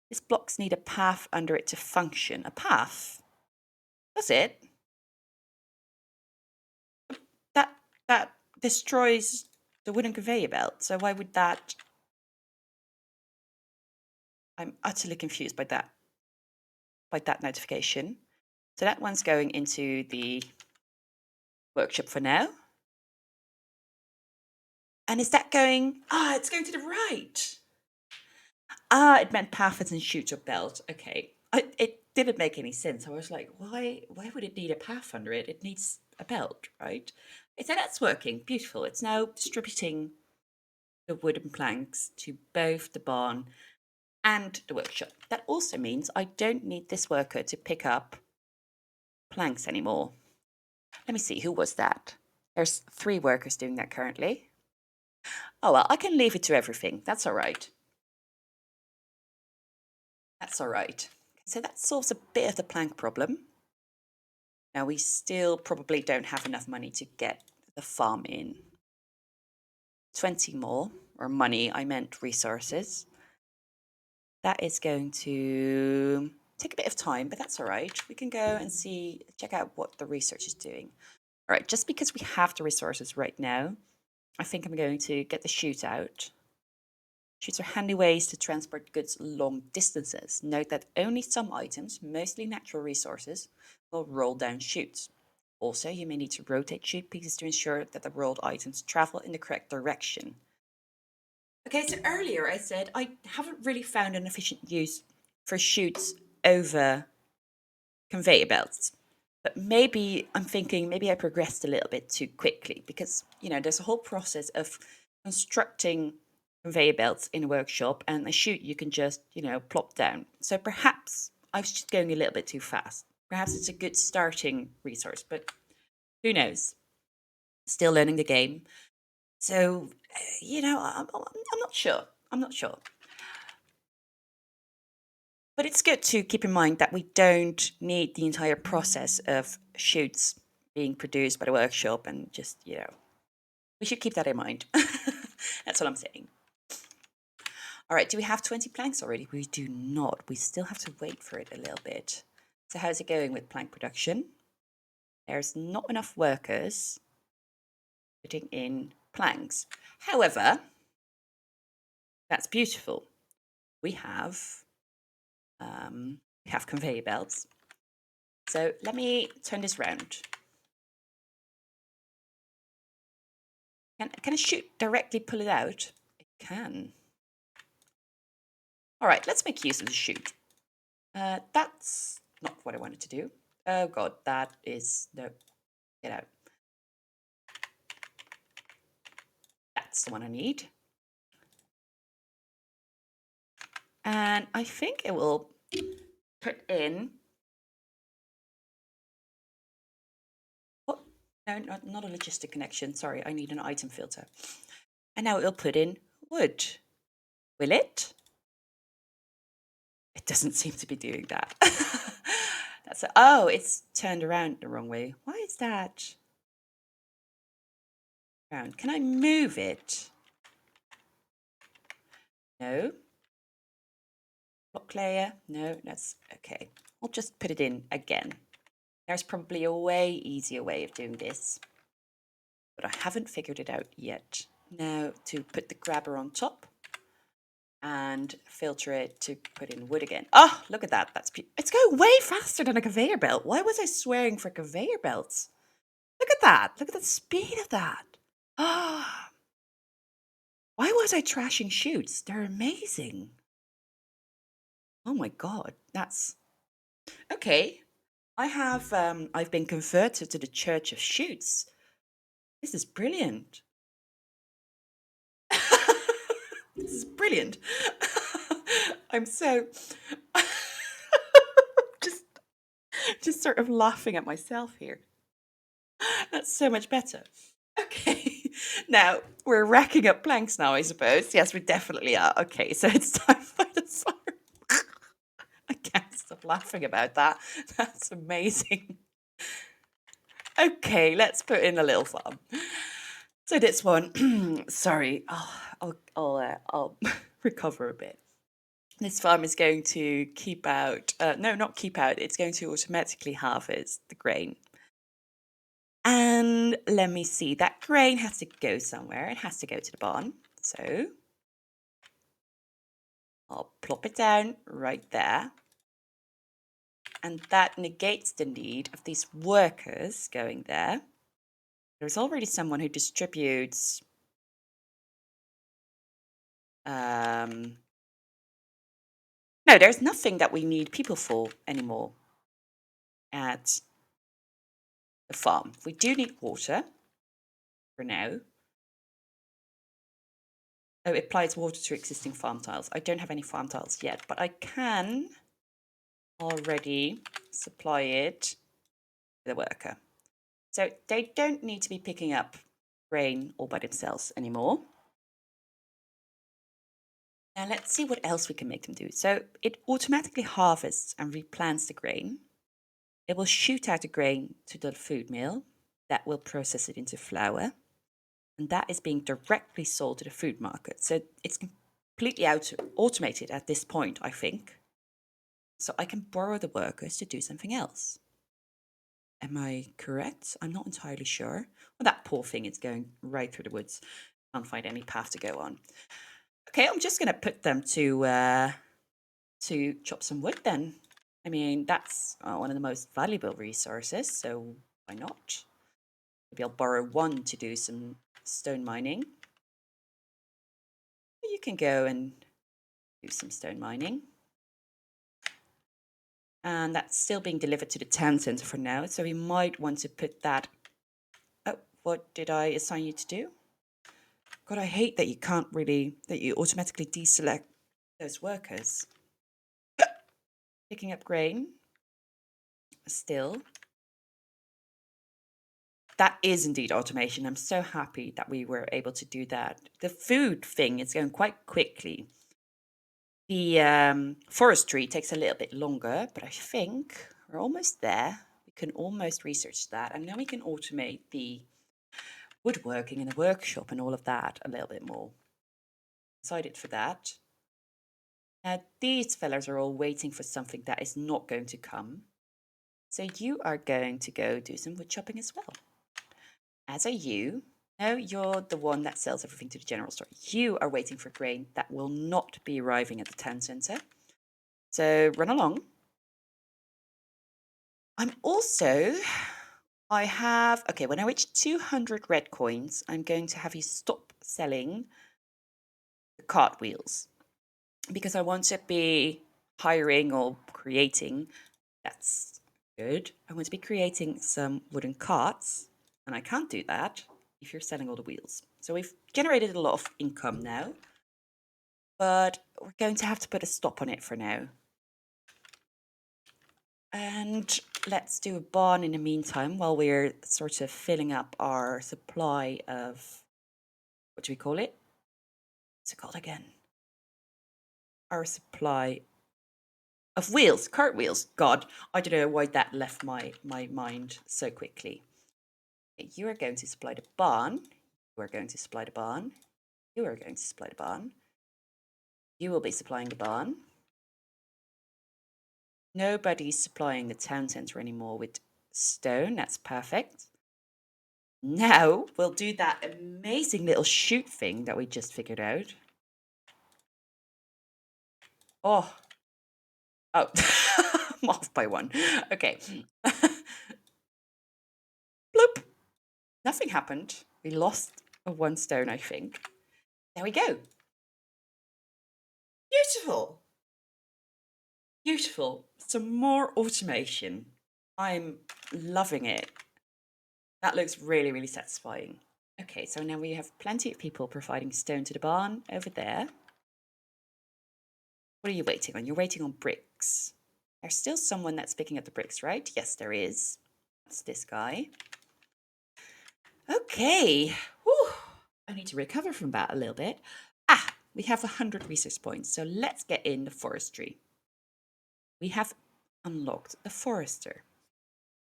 These blocks need a path under it to function. A path? Does it? That destroys the wooden conveyor belt. So why would that? I'm utterly confused by that notification. So that one's going into the workshop for now. And is that going? Ah, it's going to the right. Ah, it meant paths and shoots or belt. Okay. It didn't make any sense. I was like, why would it need a path under it? It needs a belt, right? So that's working. Beautiful. It's now distributing the wooden planks to both the barn and the workshop. That also means I don't need this worker to pick up planks anymore. Let me see, who was that? There's 3 workers doing that currently. Oh, well, I can leave it to everything. That's all right. That's all right. So that solves a bit of the plank problem. Now, we still probably don't have enough money to get the farm in. 20 more, or money, I meant resources. That is going to take a bit of time, but that's all right. We can go and check out what the research is doing. All right, just because we have the resources right now, I think I'm going to get the chute out. Chutes are handy ways to transport goods long distances. Note that only some items, mostly natural resources, will roll down chutes. Also, you may need to rotate chute pieces to ensure that the rolled items travel in the correct direction. Okay, so earlier I said I haven't really found an efficient use for chutes over conveyor belts. But maybe I'm thinking maybe I progressed a little bit too quickly because, there's a whole process of constructing conveyor belts in a workshop and a chute you can just, plop down. So perhaps I was just going a little bit too fast. Perhaps it's a good starting resource, but who knows? Still learning the game. So, I'm not sure. I'm not sure. But it's good to keep in mind that we don't need the entire process of shoots being produced by the workshop and just, we should keep that in mind. That's what I'm saying. All right, do we have 20 planks already? We do not. We still have to wait for it a little bit. So how's it going with plank production? There's not enough workers putting in planks. However, that's beautiful. We have conveyor belts. So let me turn this round. Can a chute directly pull it out? It can. All right, let's make use of the chute. That's not what I wanted to do. Oh God, no, get out. That's the one I need. And I think it will put in, what? No, not a logistic connection. Sorry, I need an item filter. And now it will put in wood. Will it? It doesn't seem to be doing that. Oh, it's turned around the wrong way. Why is that? Around. Can I move it? No. Block layer? No, that's okay. I'll just put it in again. There's probably a way easier way of doing this, but I haven't figured it out yet. Now to put the grabber on top and filter it to put in wood again. Oh, look at that. It's going way faster than a conveyor belt. Why was I swearing for conveyor belts? Look at that. Look at the speed of that. Ah, why was I trashing chutes? They're amazing. Oh my God, that's okay. I've been converted to the Church of Chutes. This is brilliant. This is brilliant. I'm so just just sort of laughing at myself here. That's so much better. Okay. Now we're racking up planks now, I suppose. Yes, we definitely are. Okay, so it's time for the song. I can't stop laughing about that. That's amazing. Okay, let's put in a little farm. So this one, sorry, I'll recover a bit. This farm is going to keep out, no, not keep out, it's going to automatically harvest the grain. And And let me see, that grain has to go somewhere. It has to go to the barn. So I'll plop it down right there. And that negates the need of these workers going there. There's already someone who distributes no, there's nothing that we need people for anymore at the farm. We do need water for now. Oh, it applies water to existing farm tiles. I don't have any farm tiles yet, but I can already supply it to the worker. So they don't need to be picking up grain all by themselves anymore. Now let's see what else we can make them do. So it automatically harvests and replants the grain. It will shoot out the grain to the food mill that will process it into flour. And that is being directly sold to the food market. So it's completely automated at this point, I think. So I can borrow the workers to do something else. Am I correct? I'm not entirely sure. Well, that poor thing is going right through the woods. Can't find any path to go on. Okay, I'm just going to put them to chop some wood then. I mean, that's one of the most valuable resources, so why not? Maybe I'll borrow one to do some stone mining. You can go and do some stone mining. And that's still being delivered to the town centre for now, so we might want to put that... Oh, what did I assign you to do? God, I hate that you can't really... that you automatically deselect those workers. Picking up grain. Still. That is indeed automation. I'm so happy that we were able to do that. The food thing is going quite quickly. The forestry takes a little bit longer, but I think we're almost there. We can almost research that, and then we can automate the woodworking in the workshop and all of that a little bit more. Excited for that. Now, these fellas are all waiting for something that is not going to come. So you are going to go do some wood chopping as well. As are you. No, you're the one that sells everything to the general store. You are waiting for grain that will not be arriving at the town centre. So run along. I'm also... okay, when I reach 200 red coins, I'm going to have you stop selling the cartwheels. Because I want to be hiring or creating... That's good. I want to be creating some wooden carts. And I can't do that if you're selling all the wheels. So we've generated a lot of income now. But we're going to have to put a stop on it for now. And let's do a barn in the meantime while we're sort of filling up our supply of, what do we call it? What's it called again? Our supply of wheels, cart wheels. God, I don't know why that left my mind so quickly. Okay, you are going to supply the barn. You are going to supply the barn. You are going to supply the barn. You will be supplying the barn. Nobody's supplying the town centre anymore with stone. That's perfect. Now we'll do that amazing little shoot thing that we just figured out. Oh. I'm off by one. Okay. Bloop. Nothing happened. We lost a 1 stone, I think. There we go. Beautiful. Beautiful. Some more automation. I'm loving it. That looks really, really satisfying. Okay, so now we have plenty of people providing stone to the barn over there. What are you waiting on? You're waiting on bricks. There's still someone that's picking up the bricks, right? Yes, there is. That's this guy. Okay. Whew. I need to recover from that a little bit. We have 100 resource points, so let's get in the forestry. We have unlocked the forester.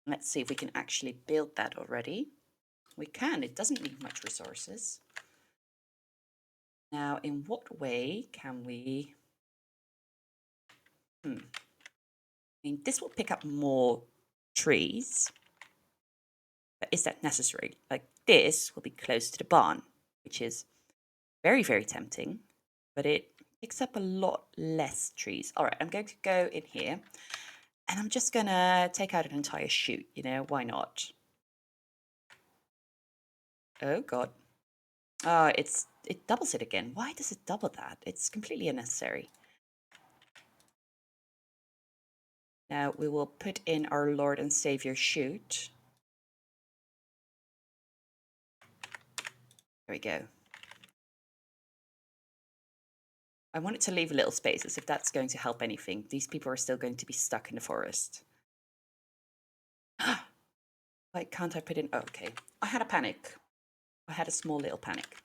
Let's see if we can actually build that already. We can. It doesn't need much resources. Now, in what way can we... I mean, this will pick up more trees. is that necessary? Like this will be close to the barn, which is very, very tempting, but it picks up a lot less trees. All right, I'm going to go in here and I'm just going to take out an entire shoot, you know, why not? Oh, God. Oh, it doubles it again. Why does it double that? It's completely unnecessary. Now we will put in our Lord and Savior shoot. There we go. I wanted to leave little spaces if that's going to help anything. These people are still going to be stuck in the forest. Why can't I put in? Oh, okay. I had a panic. I had a small little panic.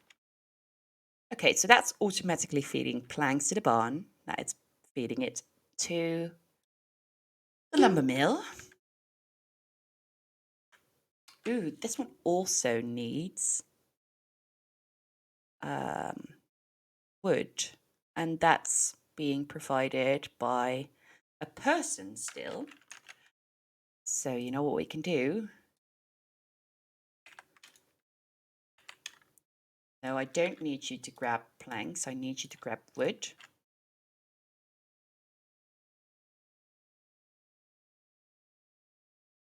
Okay, so that's automatically feeding planks to the barn. Now it's feeding it to the lumber mill. Ooh, this one also needs wood, and that's being provided by a person still. So you know what we can do? No, I don't need you to grab planks. I need you to grab wood.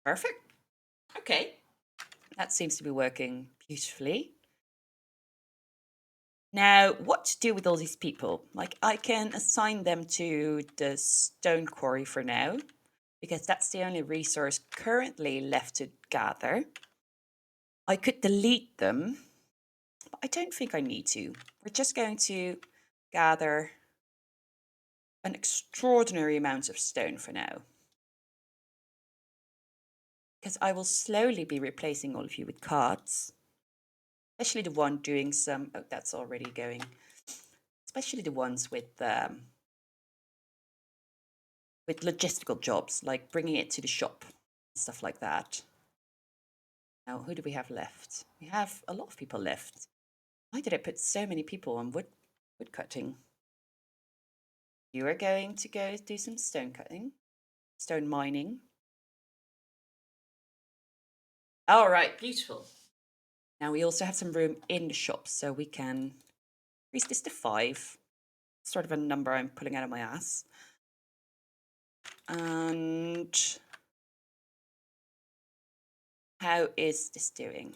Perfect. Okay. That seems to be working beautifully. Now, what to do with all these people? Like, I can assign them to the stone quarry for now, because that's the only resource currently left to gather. I could delete them, but I don't think I need to. We're just going to gather an extraordinary amount of stone for now. Because I will slowly be replacing all of you with carts. Especially the one doing some, oh, that's already going. Especially the ones with logistical jobs, like bringing it to the shop, stuff like that. Now, who do we have left? We have a lot of people left. Why did I put so many people on wood cutting? You are going to go do some stone cutting, stone mining. All right, beautiful. Now we also have some room in the shop, so we can increase this to 5. Sort of a number I'm pulling out of my ass. And how is this doing?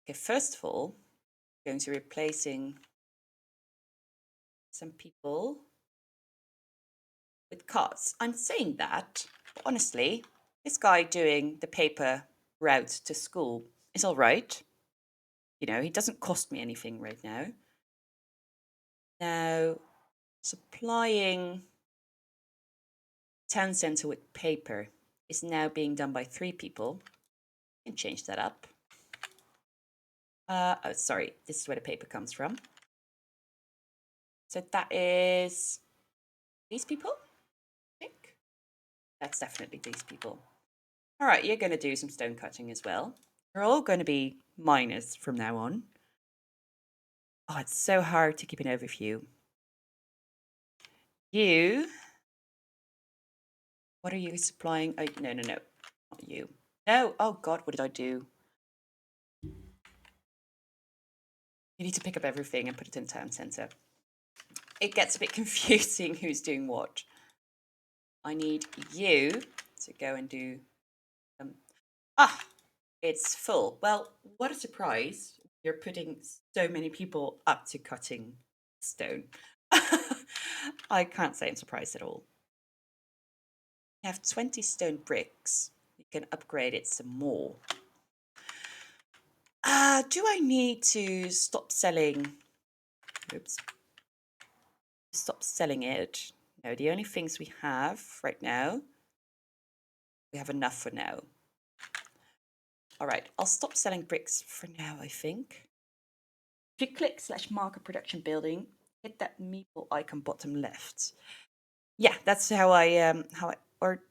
Okay, first of all, I'm going to replacing some people with carts. I'm saying that, but honestly, this guy doing the paper route to school is all right. You know, he doesn't cost me anything right now. Now, supplying town centre with paper is now being done by 3 people. I can change that up. Oh, sorry, this is where the paper comes from. So that is these people, I think. That's definitely these people. All right, you're going to do some stone cutting as well. You're all going to be miners from now on. Oh, it's so hard to keep an overview. You, what are you supplying? Oh, no, not you. No, oh God, what did I do? You need to pick up everything and put it in town centre. It gets a bit confusing who's doing what. I need you to go and do... it's full. Well, what a surprise. You're putting so many people up to cutting stone. I can't say I'm surprised at all. You have 20 stone bricks. You can upgrade it some more. Do I need to stop selling? Oops. Stop selling it. No, the only things we have right now, we have enough for now. All right, I'll stop selling bricks for now, I think. If you click /marker production building, hit that meeple icon bottom left. Yeah, that's how I, or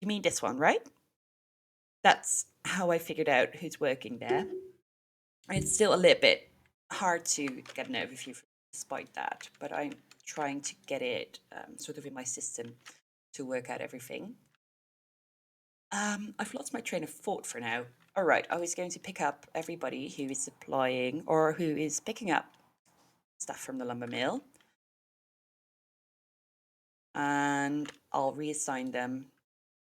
you mean this one, right? That's how I figured out who's working there. It's still a little bit hard to get an overview despite that, but I'm trying to get it sort of in my system to work out everything. I've lost my train of thought for now. All right, I was going to pick up everybody who is supplying or who is picking up stuff from the lumber mill. And I'll reassign them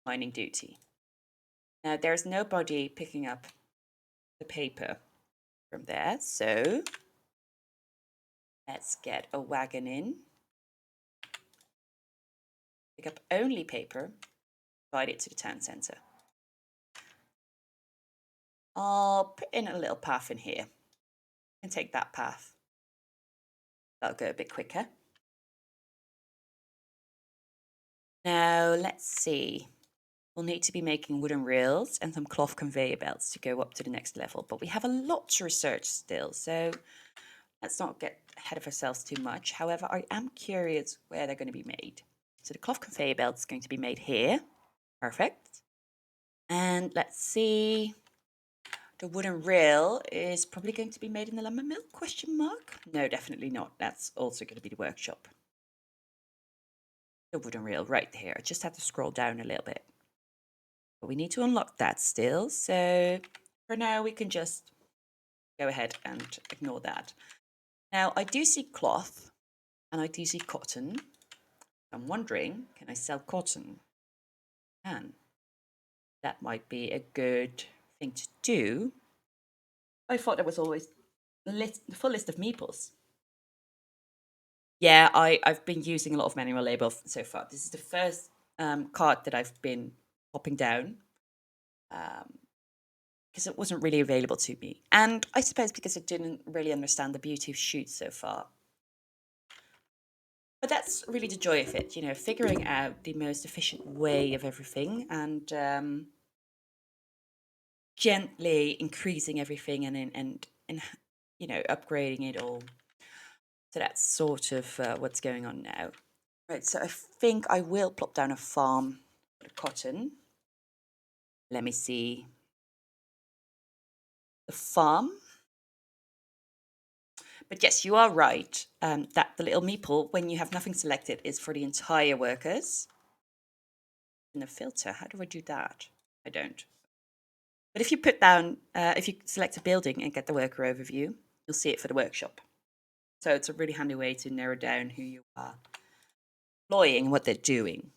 mining duty. Now, there's nobody picking up the paper from there, so let's get a wagon in. Pick up only paper, provide it to the town centre. I'll put in a little path in here and take that path. That'll go a bit quicker. Now, let's see. We'll need to be making wooden rails and some cloth conveyor belts to go up to the next level, but we have a lot to research still, so let's not get ahead of ourselves too much. However, I am curious where they're going to be made. So the cloth conveyor belt is going to be made here. Perfect. And let's see. The wooden rail is probably going to be made in the lumber mill? Question mark? No, definitely not. That's also going to be the workshop. The wooden rail right here. I just had to scroll down a little bit. But we need to unlock that still. So for now, we can just go ahead and ignore that. Now, I do see cloth and I do see cotton. I'm wondering, can I sell cotton? Can. That might be a good thing to do. I thought there was always the full list of meeples. Yeah, I've been using a lot of manual labor so far. This is the first card that I've been popping down because it wasn't really available to me. And I suppose because I didn't really understand the beauty of shoots so far. But that's really the joy of it, you know, figuring out the most efficient way of everything and gently increasing everything and you know, upgrading it all. So that's sort of what's going on now. Right, so I think I will plop down a farm for the cotton. Let me see. The farm. But yes, you are right that the little meeple, when you have nothing selected, is for the entire workers. In the filter, how do I do that? I don't. But if you put down, if you select a building and get the worker overview, you'll see it for the workshop. So it's a really handy way to narrow down who you are employing and what they're doing.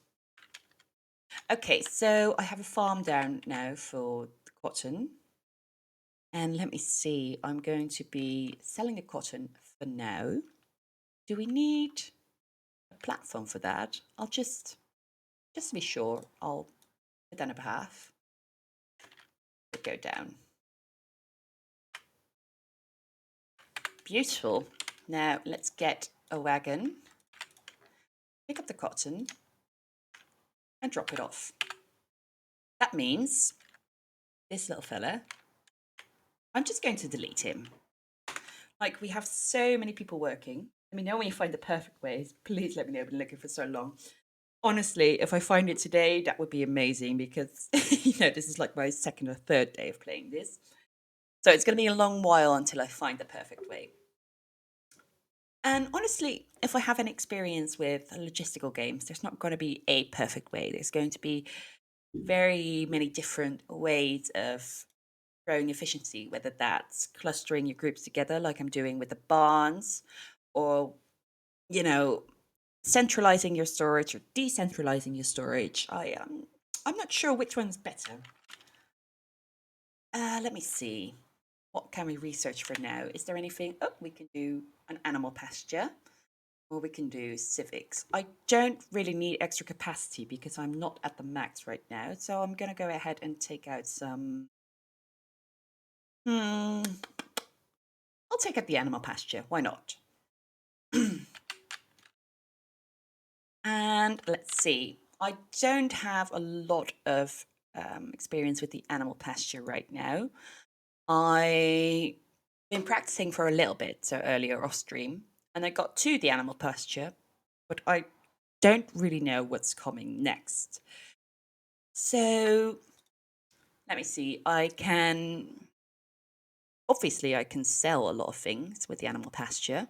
Okay, so I have a farm down now for the cotton. And let me see, I'm going to be selling the cotton for now. Do we need a platform for that? I'll just to be sure, I'll put down a path. Go down. Beautiful. Now let's get a wagon, pick up the cotton and drop it off. That means this little fella, I'm just going to delete him. Like, we have so many people working. Let me know when you find the perfect ways. Please let me know. I've been looking for so long. Honestly, if I find it today, that would be amazing because, you know, this is like my second or third day of playing this. So it's going to be a long while until I find the perfect way. And honestly, if I have an experience with logistical games, there's not going to be a perfect way. There's going to be very many different ways of growing efficiency, whether that's clustering your groups together like I'm doing with the barns, or, you know, centralizing your storage or decentralizing your storage. I'm not sure which one's better. Let me see. What can we research for now? Is there anything? Oh, we can do an animal pasture, or we can do civics. I don't really need extra capacity because I'm not at the max right now. So I'm going to go ahead and take out some. I'll take out the animal pasture. Why not? And let's see. I don't have a lot of experience with the animal pasture right now. I've been practicing for a little bit, so earlier off stream, and I got to the animal pasture, but I don't really know what's coming next. So let me see. Obviously, I can sell a lot of things with the animal pasture.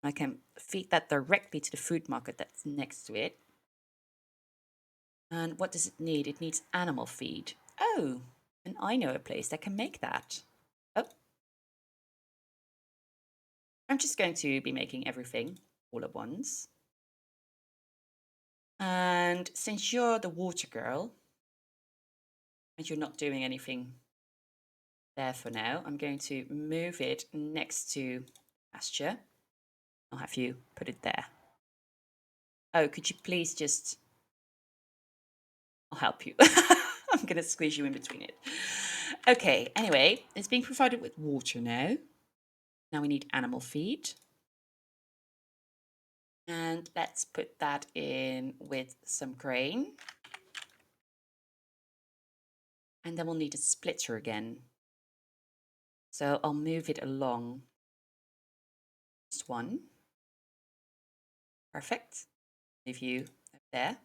I can feed that directly to the food market that's next to it. And what does it need? It needs animal feed. Oh, And I know a place that can make that. Oh, I'm just going to be making everything all at once. And since you're the water girl and you're not doing anything there for now, I'm going to move it next to pasture. I'll have you put it there. Oh, could you please just... I'll help you. I'm going to squeeze you in between it. Okay, anyway, it's being provided with water now. Now we need animal feed. And let's put that in with some grain. And then we'll need a splitter again. So I'll move it along. Just one. Perfect. Move you up there.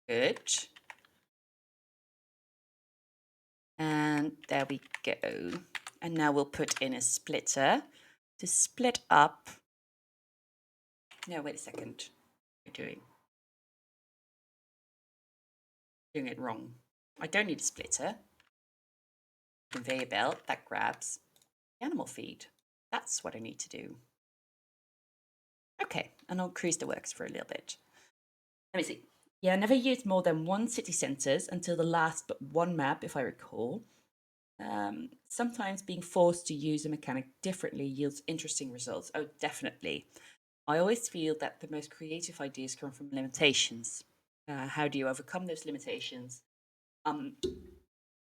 Good. And there we go. And now we'll put in a splitter to split up. No, wait a second. What are you doing it wrong. I don't need a splitter. Conveyor belt that grabs the animal feed. That's what I need to do. Okay, and I'll cruise the works for a little bit. Let me see. Yeah, I never used more than one city centres until the last but one map, if I recall. Sometimes being forced to use a mechanic differently yields interesting results. Oh, definitely. I always feel that the most creative ideas come from limitations. How do you overcome those limitations? I'm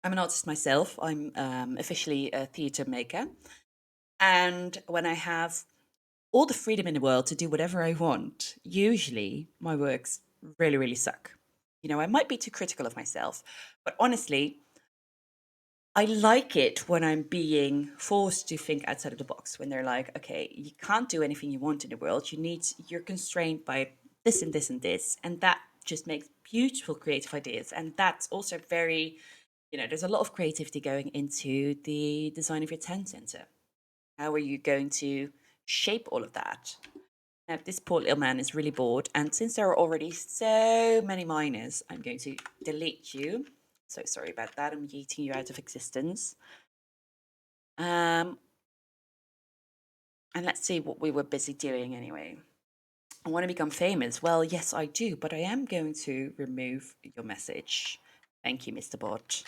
an artist myself. I'm officially a theatre maker. And when I have all the freedom in the world to do whatever I want, usually my works really, really suck. You know, I might be too critical of myself, but honestly, I like it when I'm being forced to think outside of the box, when they're like, okay, you can't do anything you want in the world. You're constrained by this and this and this. And that just makes beautiful creative ideas. And that's also very, there's a lot of creativity going into the design of your town center. How are you going to shape all of that? Now, this poor little man is really bored. And since there are already so many miners, I'm going to delete you. So sorry about that. I'm yeeting you out of existence. And let's see what we were busy doing anyway. I want to become famous. Well, yes, I do, but I am going to remove your message. Thank you, Mr. Bot.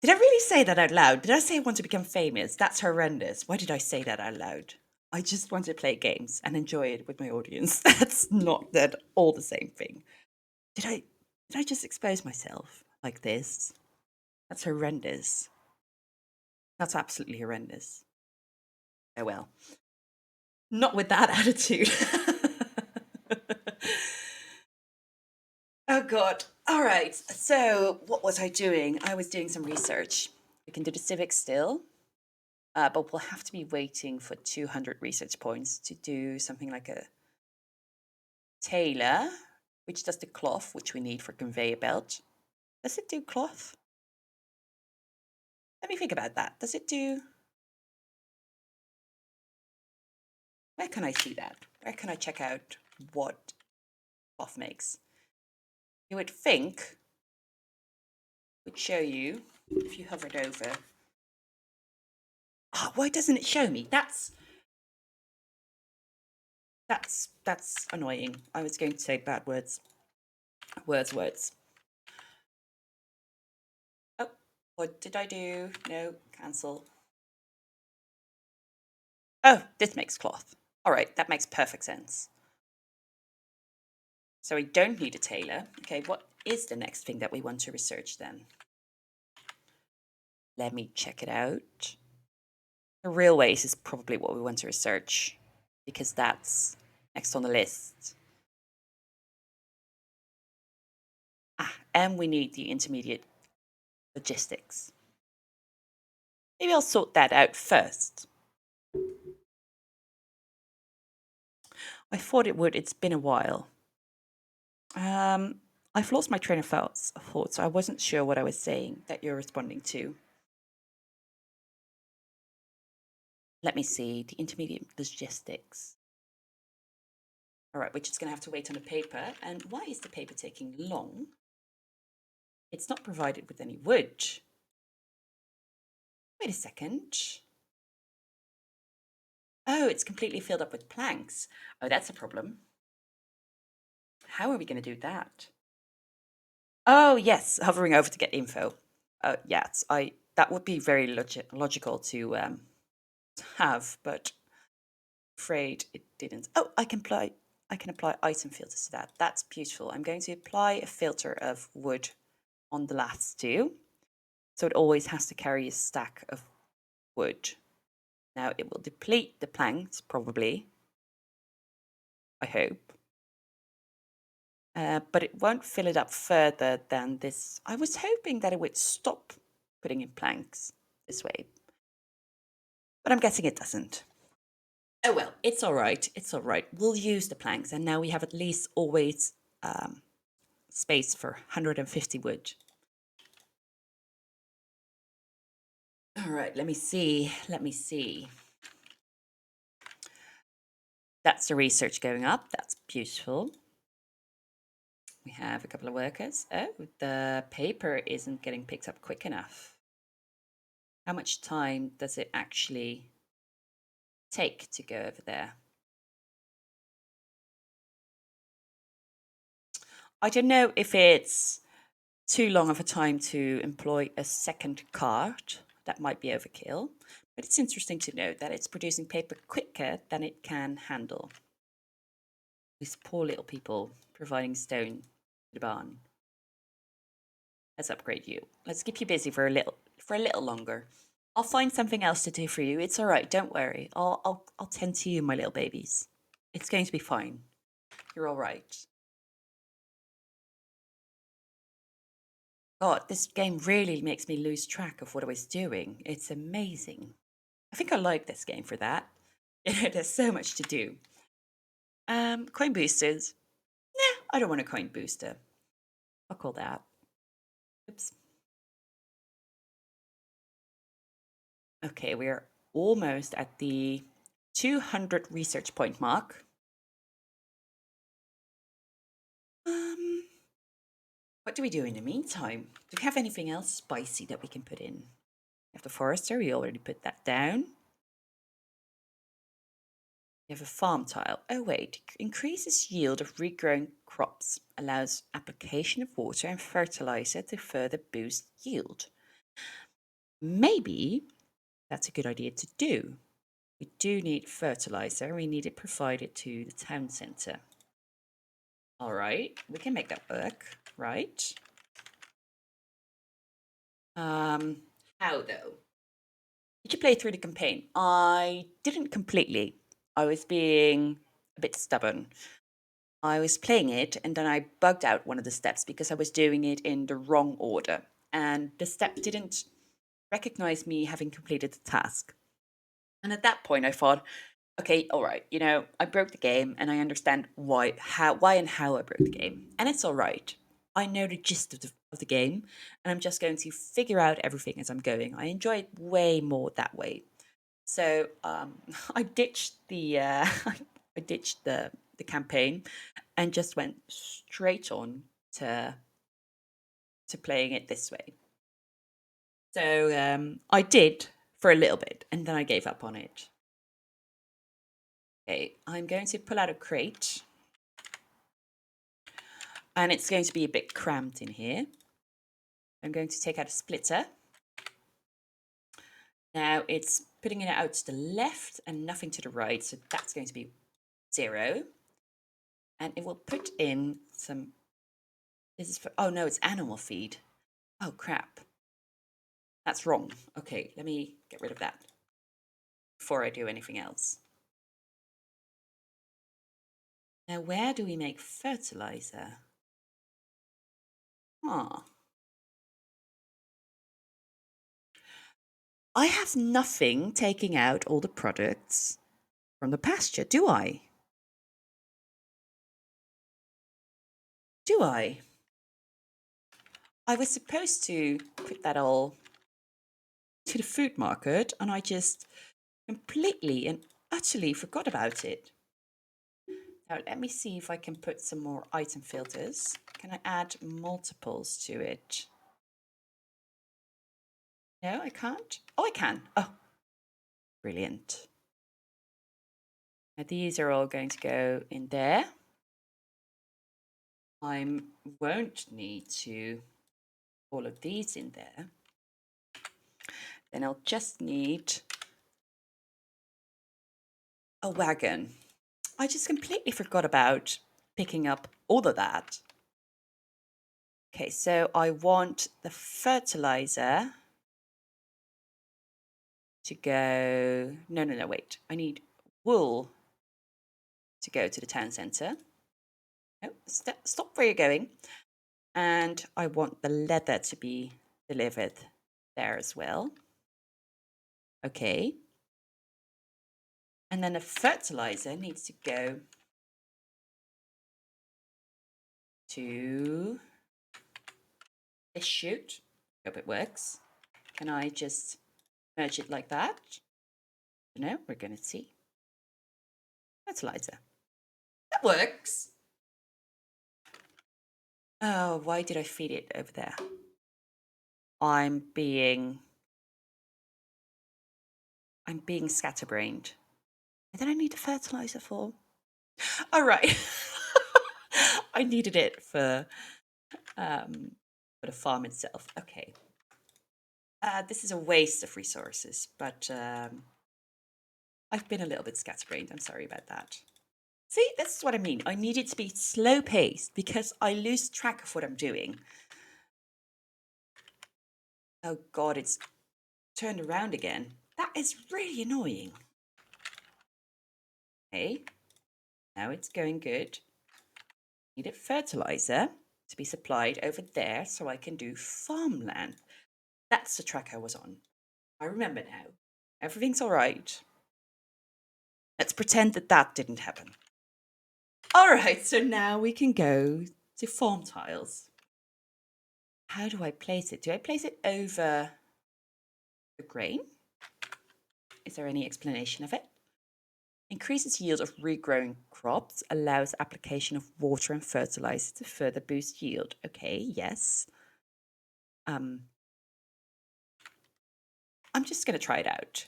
Did I really say that out loud? Did I say I want to become famous? That's horrendous. Why did I say that out loud? I just want to play games and enjoy it with my audience. That's not at all the same thing. Did I just expose myself like this? That's horrendous. That's absolutely horrendous. Oh well. Not with that attitude. Oh God. All right. So what was I doing? I was doing some research. We can do the civics still, but we'll have to be waiting for 200 research points to do something like a tailor, which does the cloth, which we need for conveyor belt. Does it do cloth? Let me think about that. Does it do... Where can I see that? Where can I check out what cloth makes? You would think it would show you if you hovered over. Oh, why doesn't it show me? That's annoying. I was going to say bad words. Words. Oh, what did I do? No, cancel. Oh, this makes cloth. All right, that makes perfect sense. So we don't need a tailor. Okay, what is the next thing that we want to research then? Let me check it out. The railways is probably what we want to research because that's next on the list. And we need the intermediate logistics. Maybe I'll sort that out first. I thought it would. It's been a while. I've lost my train of thought, so I wasn't sure what I was saying that you're responding to. Let me see, the intermediate logistics. All right, we're just going to have to wait on the paper. And why is the paper taking long? It's not provided with any wood. Wait a second. Oh, it's completely filled up with planks. Oh, that's a problem. How are we going to do that? Oh, yes, hovering over to get info. Yes, that would be very logical to have, but afraid it didn't. Oh, I can apply item filters to that. That's beautiful. I'm going to apply a filter of wood on the last two. So it always has to carry a stack of wood. Now it will deplete the planks, probably. I hope. But it won't fill it up further than this. I was hoping that it would stop putting in planks this way. But I'm guessing it doesn't. Oh well, it's all right. It's all right. We'll use the planks. And now we have at least always space for 150 wood. All right, let me see. That's the research going up. That's beautiful. We have a couple of workers. Oh, the paper isn't getting picked up quick enough. How much time does it actually take to go over there? I don't know if it's too long of a time to employ a second cart. That might be overkill. But it's interesting to note that it's producing paper quicker than it can handle. These poor little people providing stone to the barn. Let's upgrade you. Let's keep you busy for a little longer. I'll find something else to do for you. It's all right. Don't worry. I'll tend to you, my little babies. It's going to be fine. You're all right. God, this game really makes me lose track of what I was doing. It's amazing. I think I like this game for that. There's so much to do. Coin boosters. Nah, I don't want a coin booster. I'll call that. Oops. Okay, we're almost at the 200 research point mark. What do we do in the meantime? Do we have anything else spicy that we can put in? We have the forester, we already put that down. We have a farm tile. Oh wait, increases yield of regrown crops, allows application of water and fertilizer to further boost yield. Maybe that's a good idea to do. We do need fertilizer. We need it provided to the town centre. All right, we can make that work, right? How though? Did you play through the campaign? I didn't completely. I was being a bit stubborn. I was playing it and then I bugged out one of the steps because I was doing it in the wrong order. And the step didn't recognize me having completed the task. And at that point, I thought, okay, all right, I broke the game and I understand why and how I broke the game. And it's all right. I know the gist of the game and I'm just going to figure out everything as I'm going. I enjoy it way more that way. So I ditched the the campaign and just went straight on to playing it this way. So I did for a little bit and then I gave up on it. Okay, I'm going to pull out a crate and it's going to be a bit cramped in here. I'm going to take out a splitter. Now it's putting it out to the left and nothing to the right, so that's going to be 0. And it will put in some, this is for, oh no, it's animal feed. Oh crap. That's wrong. Okay, let me get rid of that before I do anything else. Now, where do we make fertilizer? I have nothing taking out all the products from the pasture, do I? Do I? I was supposed to put that all to the food market and I just completely and utterly forgot about it. Now let me see if I can put some more item filters. Can I add multiples to it? No, I can't. Oh, I can. Oh, brilliant. Now these are all going to go in there. I won't need to all of these in there. Then I'll just need a wagon. I just completely forgot about picking up all of that. Okay, so I want the fertilizer to go... No, wait. I need wool to go to the town centre. No, stop where you're going. And I want the leather to be delivered there as well. Okay. And then the fertilizer needs to go to this chute. Hope it works. Can I just merge it like that? No, we're going to see. Fertilizer. That works. Oh, why did I feed it over there? I'm being scatterbrained. And then I need the fertilizer for... All right. I needed it for the farm itself. Okay. This is a waste of resources, but I've been a little bit scatterbrained. I'm sorry about that. See, that's what I mean. I need it to be slow paced because I lose track of what I'm doing. Oh God, it's turned around again. That is really annoying. Okay, now it's going good. Needed fertilizer to be supplied over there so I can do farmland. That's the track I was on. I remember now. Everything's all right. Let's pretend that that didn't happen. All right, so now we can go to farm tiles. How do I place it? Do I place it over the grain? Is there any explanation of it? Increases yield of regrowing crops, allows application of water and fertilizer to further boost yield. Okay, yes. I'm just going to try it out.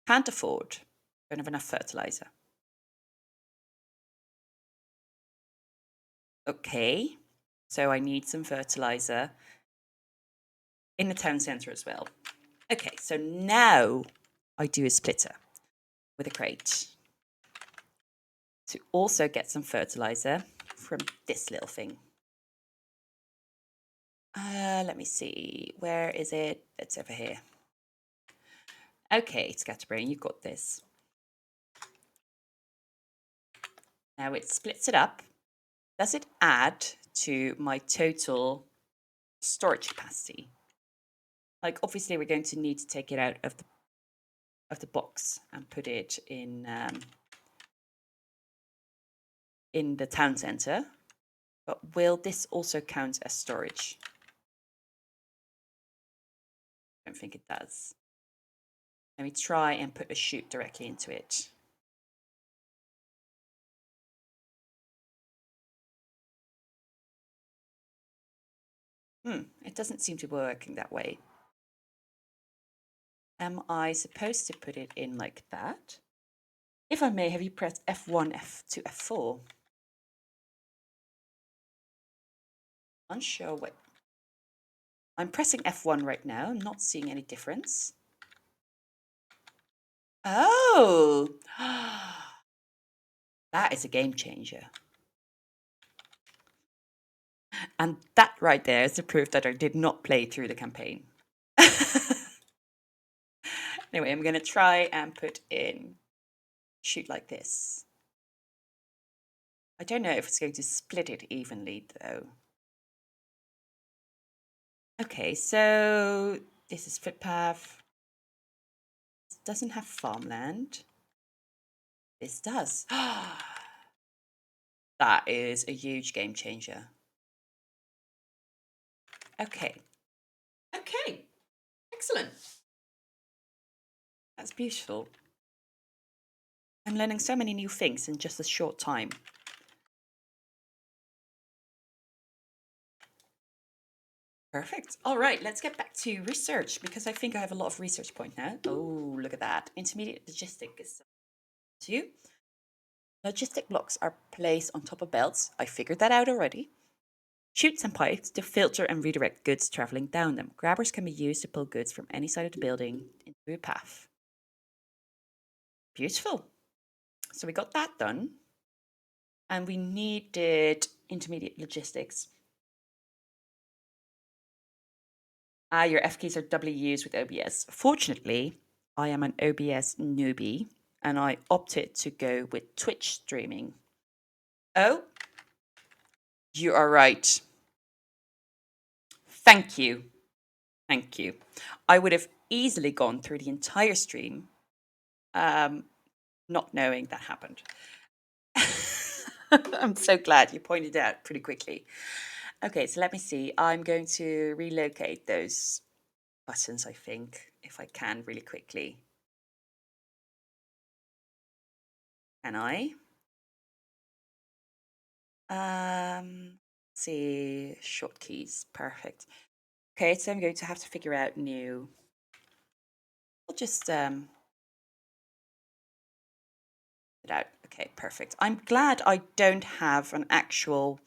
Can't afford. Don't have enough fertilizer. Okay, so I need some fertilizer in the town centre as well. Okay, so now I do a splitter with a crate to also get some fertilizer from this little thing. Let me see. Where is it? It's over here. Okay, Scatterbrain, you've got this. Now it splits it up. Does it add to my total storage capacity? Like, obviously, we're going to need to take it out of the box and put it in the town centre. But will this also count as storage? I don't think it does. Let me try and put a chute directly into it. It doesn't seem to be working that way. Am I supposed to put it in like that? If I may, have you pressed F1, F2, F4? Unsure what. I'm pressing F1 right now. I'm not seeing any difference. Oh, that is a game changer. And that right there is the proof that I did not play through the campaign. Anyway, I'm going to try and put in chute like this. I don't know if it's going to split it evenly though. Okay, so this is footpath. This doesn't have farmland. This does. That is a huge game changer. Okay. Okay. Excellent. That's beautiful. I'm learning so many new things in just a short time. Perfect. All right, let's get back to research because I think I have a lot of research point now. Oh, look at that. Intermediate logistic is to you. Logistic blocks are placed on top of belts. I figured that out already. Chutes and pipes to filter and redirect goods traveling down them. Grabbers can be used to pull goods from any side of the building into a path. Beautiful. So we got that done. And we needed intermediate logistics. Your F keys are doubly used with OBS. Fortunately, I am an OBS newbie and I opted to go with Twitch streaming. Oh, you are right. Thank you. Thank you. I would have easily gone through the entire stream, not knowing that happened. I'm so glad you pointed out pretty quickly. Okay, so let me see. I'm going to relocate those buttons, I think, if I can really quickly. Can I? Let's see, shortkeys, perfect. Okay, so I'm going to have to figure out new. I'll just it out. Okay, perfect. I'm glad I don't have an actual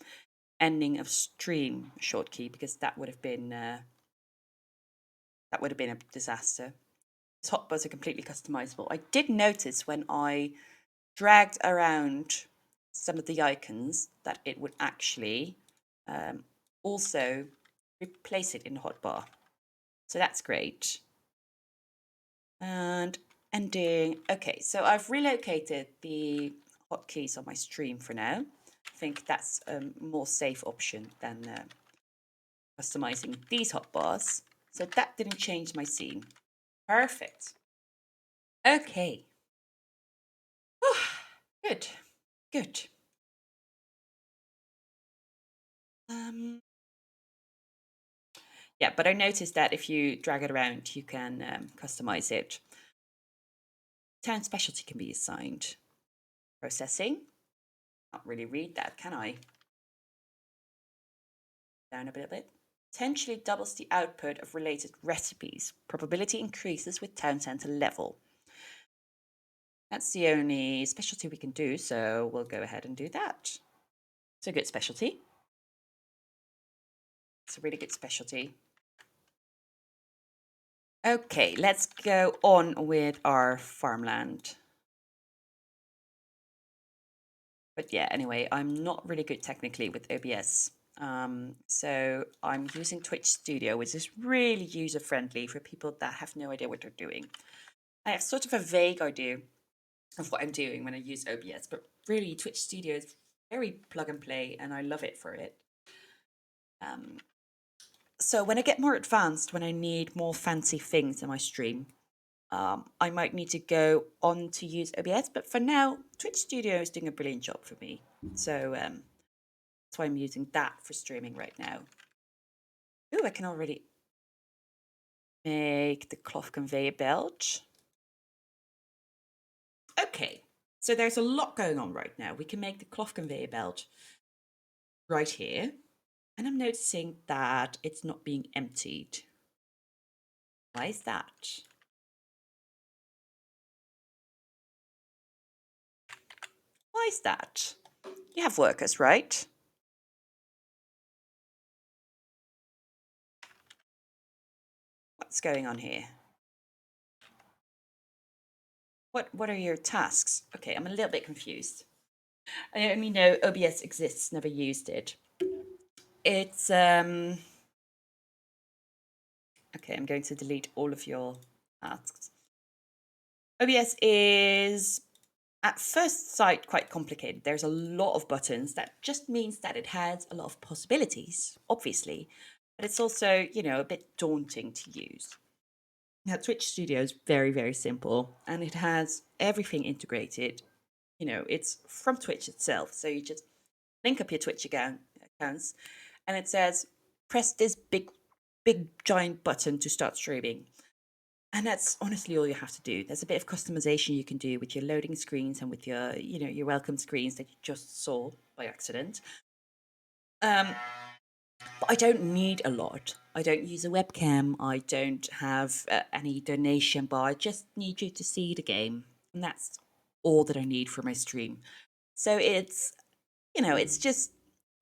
ending of stream shortkey because that would have been a disaster. These hotbars are completely customizable. I did notice when I dragged around some of the icons that it would actually also replace it in the hotbar. So that's great. And ending. Okay, so I've relocated the hotkeys on my stream for now. I think that's a more safe option than customizing these hotbars. So that didn't change my scene. Perfect. Okay. Good. Good. Yeah, but I noticed that if you drag it around, you can customize it. Town specialty can be assigned. Processing. Can't really read that, can I? Down a bit. Potentially doubles the output of related recipes. Probability increases with town center level. That's the only specialty we can do, so we'll go ahead and do that. It's a good specialty. It's a really good specialty. Okay, let's go on with our farmland. But yeah, anyway, I'm not really good technically with OBS. So I'm using Twitch Studio, which is really user-friendly for people that have no idea what they're doing. I have sort of a vague idea of what I'm doing when I use OBS, but really Twitch Studio is very plug and play and I love it for it. So when I get more advanced, when I need more fancy things in my stream, I might need to go on to use OBS, but for now, Twitch Studio is doing a brilliant job for me. So that's why I'm using that for streaming right now. Ooh, I can already make the cloth conveyor belt. Okay, so there's a lot going on right now. We can make the cloth conveyor belt right here. And I'm noticing that it's not being emptied. Why is that? Why is that? You have workers, right? What's going on here? What are your tasks? Okay, I'm a little bit confused. I only know OBS exists, never used it. It's okay, I'm going to delete all of your tasks. OBS is at first sight quite complicated. There's a lot of buttons. That just means that it has a lot of possibilities, obviously, but it's also, you know, a bit daunting to use. Now, Twitch Studio is very, very simple and it has everything integrated. You know, it's from Twitch itself. So you just link up your Twitch accounts and it says, press this big giant button to start streaming. And that's honestly all you have to do. There's a bit of customization you can do with your loading screens and with your, your welcome screens that you just saw by accident. Um, but I don't need a lot. I don't use a webcam. I don't have any donation bar. I just need you to see the game. And that's all that I need for my stream. So it's, it's just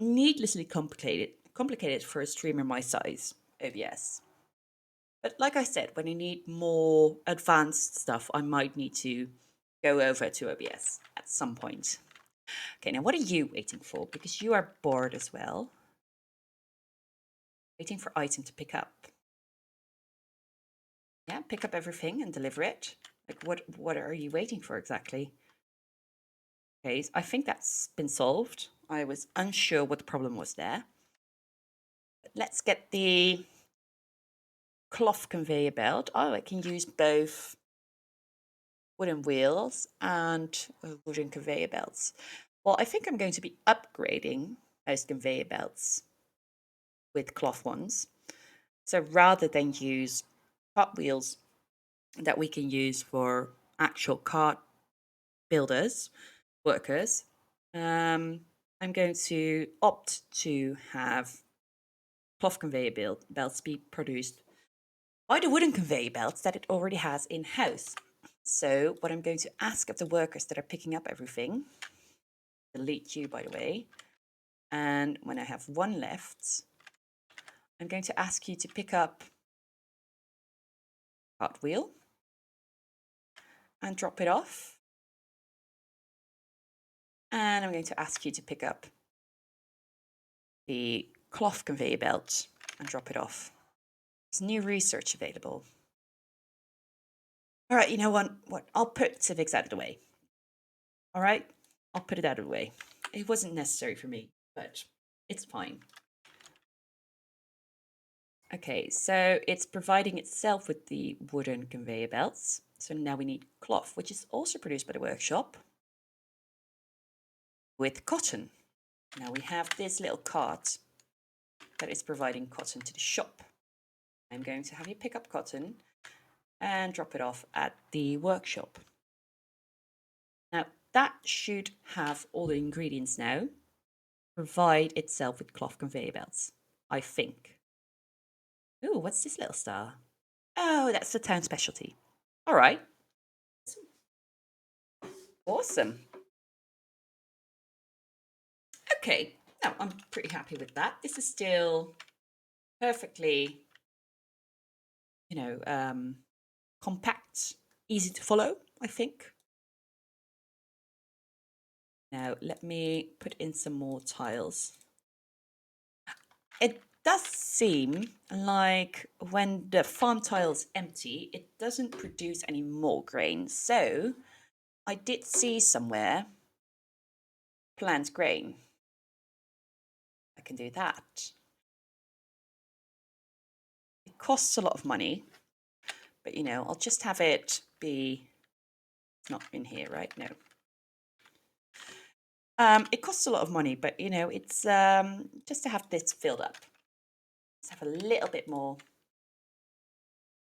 needlessly complicated for a streamer my size, OBS. But like I said, when I need more advanced stuff, I might need to go over to OBS at some point. Okay, now what are you waiting for? Because you are bored as well. Waiting for item to pick up. Yeah, pick up everything and deliver it. Like what are you waiting for exactly? Okay, I think that's been solved. I was unsure what the problem was there. But let's get the cloth conveyor belt. Oh, I can use both wooden wheels and wooden conveyor belts. Well, I think I'm going to be upgrading those conveyor belts with cloth ones. So rather than use cart wheels that we can use for actual cart builders, workers, I'm going to opt to have cloth conveyor belts be produced by the wooden conveyor belts that it already has in-house. So what I'm going to ask of the workers that are picking up everything, delete you by the way, and when I have one left, I'm going to ask you to pick up cartwheel and drop it off. And I'm going to ask you to pick up the cloth conveyor belt and drop it off. There's new research available. All right, you know what? I'll put civics out of the way. All right, I'll put it out of the way. It wasn't necessary for me, but it's fine. Okay, so it's providing itself with the wooden conveyor belts. So now we need cloth, which is also produced by the workshop, with cotton. Now we have this little cart that is providing cotton to the shop. I'm going to have you pick up cotton and drop it off at the workshop. Now that should have all the ingredients now, provide itself with cloth conveyor belts, I think. Ooh, what's this little star? Oh, that's the town specialty. All right. Awesome. Okay, no, I'm pretty happy with that. This is still perfectly, compact, easy to follow, I think. Now, let me put in some more tiles. It does seem like when the farm tile is empty, it doesn't produce any more grain. So I did see somewhere plant grain. I can do that. It costs a lot of money, but I'll just have it be, it's not in here, right? No. It costs a lot of money, but it's just to have this filled up. Let's have a little bit more.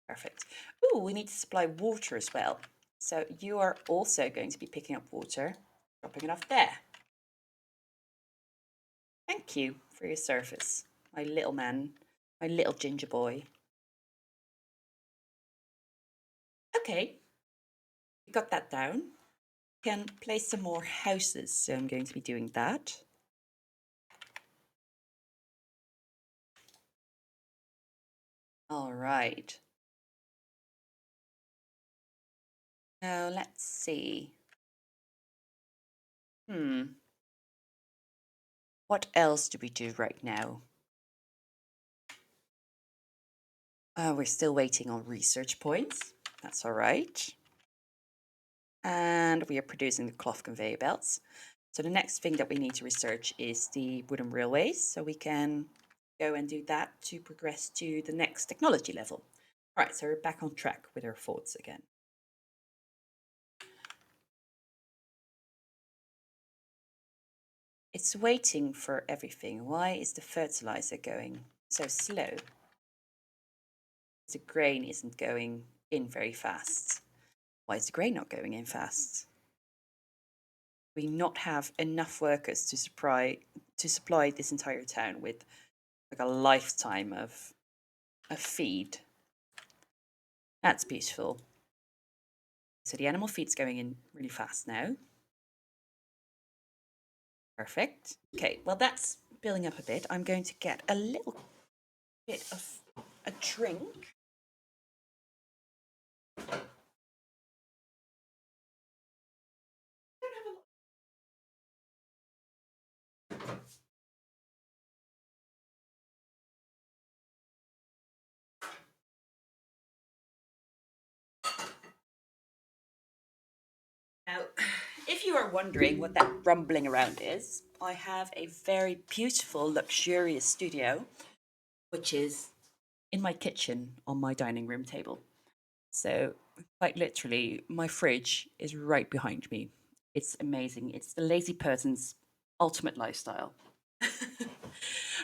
Perfect. Ooh, we need to supply water as well. So you are also going to be picking up water, dropping it off there. Thank you for your service, my little man, my little ginger boy. Okay, we got that down. Can place some more houses, so I'm going to be doing that. All right. Now let's see. What else do we do right now? We're still waiting on research points. That's all right. And we are producing the cloth conveyor belts. So the next thing that we need to research is the wooden railways. So we can go and do that to progress to the next technology level. All right, so we're back on track with our thoughts again. It's waiting for everything. Why is the fertilizer going so slow? The grain isn't going in very fast. Why is the grain not going in fast? We not have enough workers to supply this entire town with like a lifetime of feed. That's beautiful. So the animal feed's going in really fast now. Perfect. Okay, well that's building up a bit. I'm going to get a little bit of a drink. Now, if you are wondering what that rumbling around is, I have a very beautiful, luxurious studio, which is in my kitchen on my dining room table. So, quite literally, my fridge is right behind me. It's amazing. It's the lazy person's ultimate lifestyle.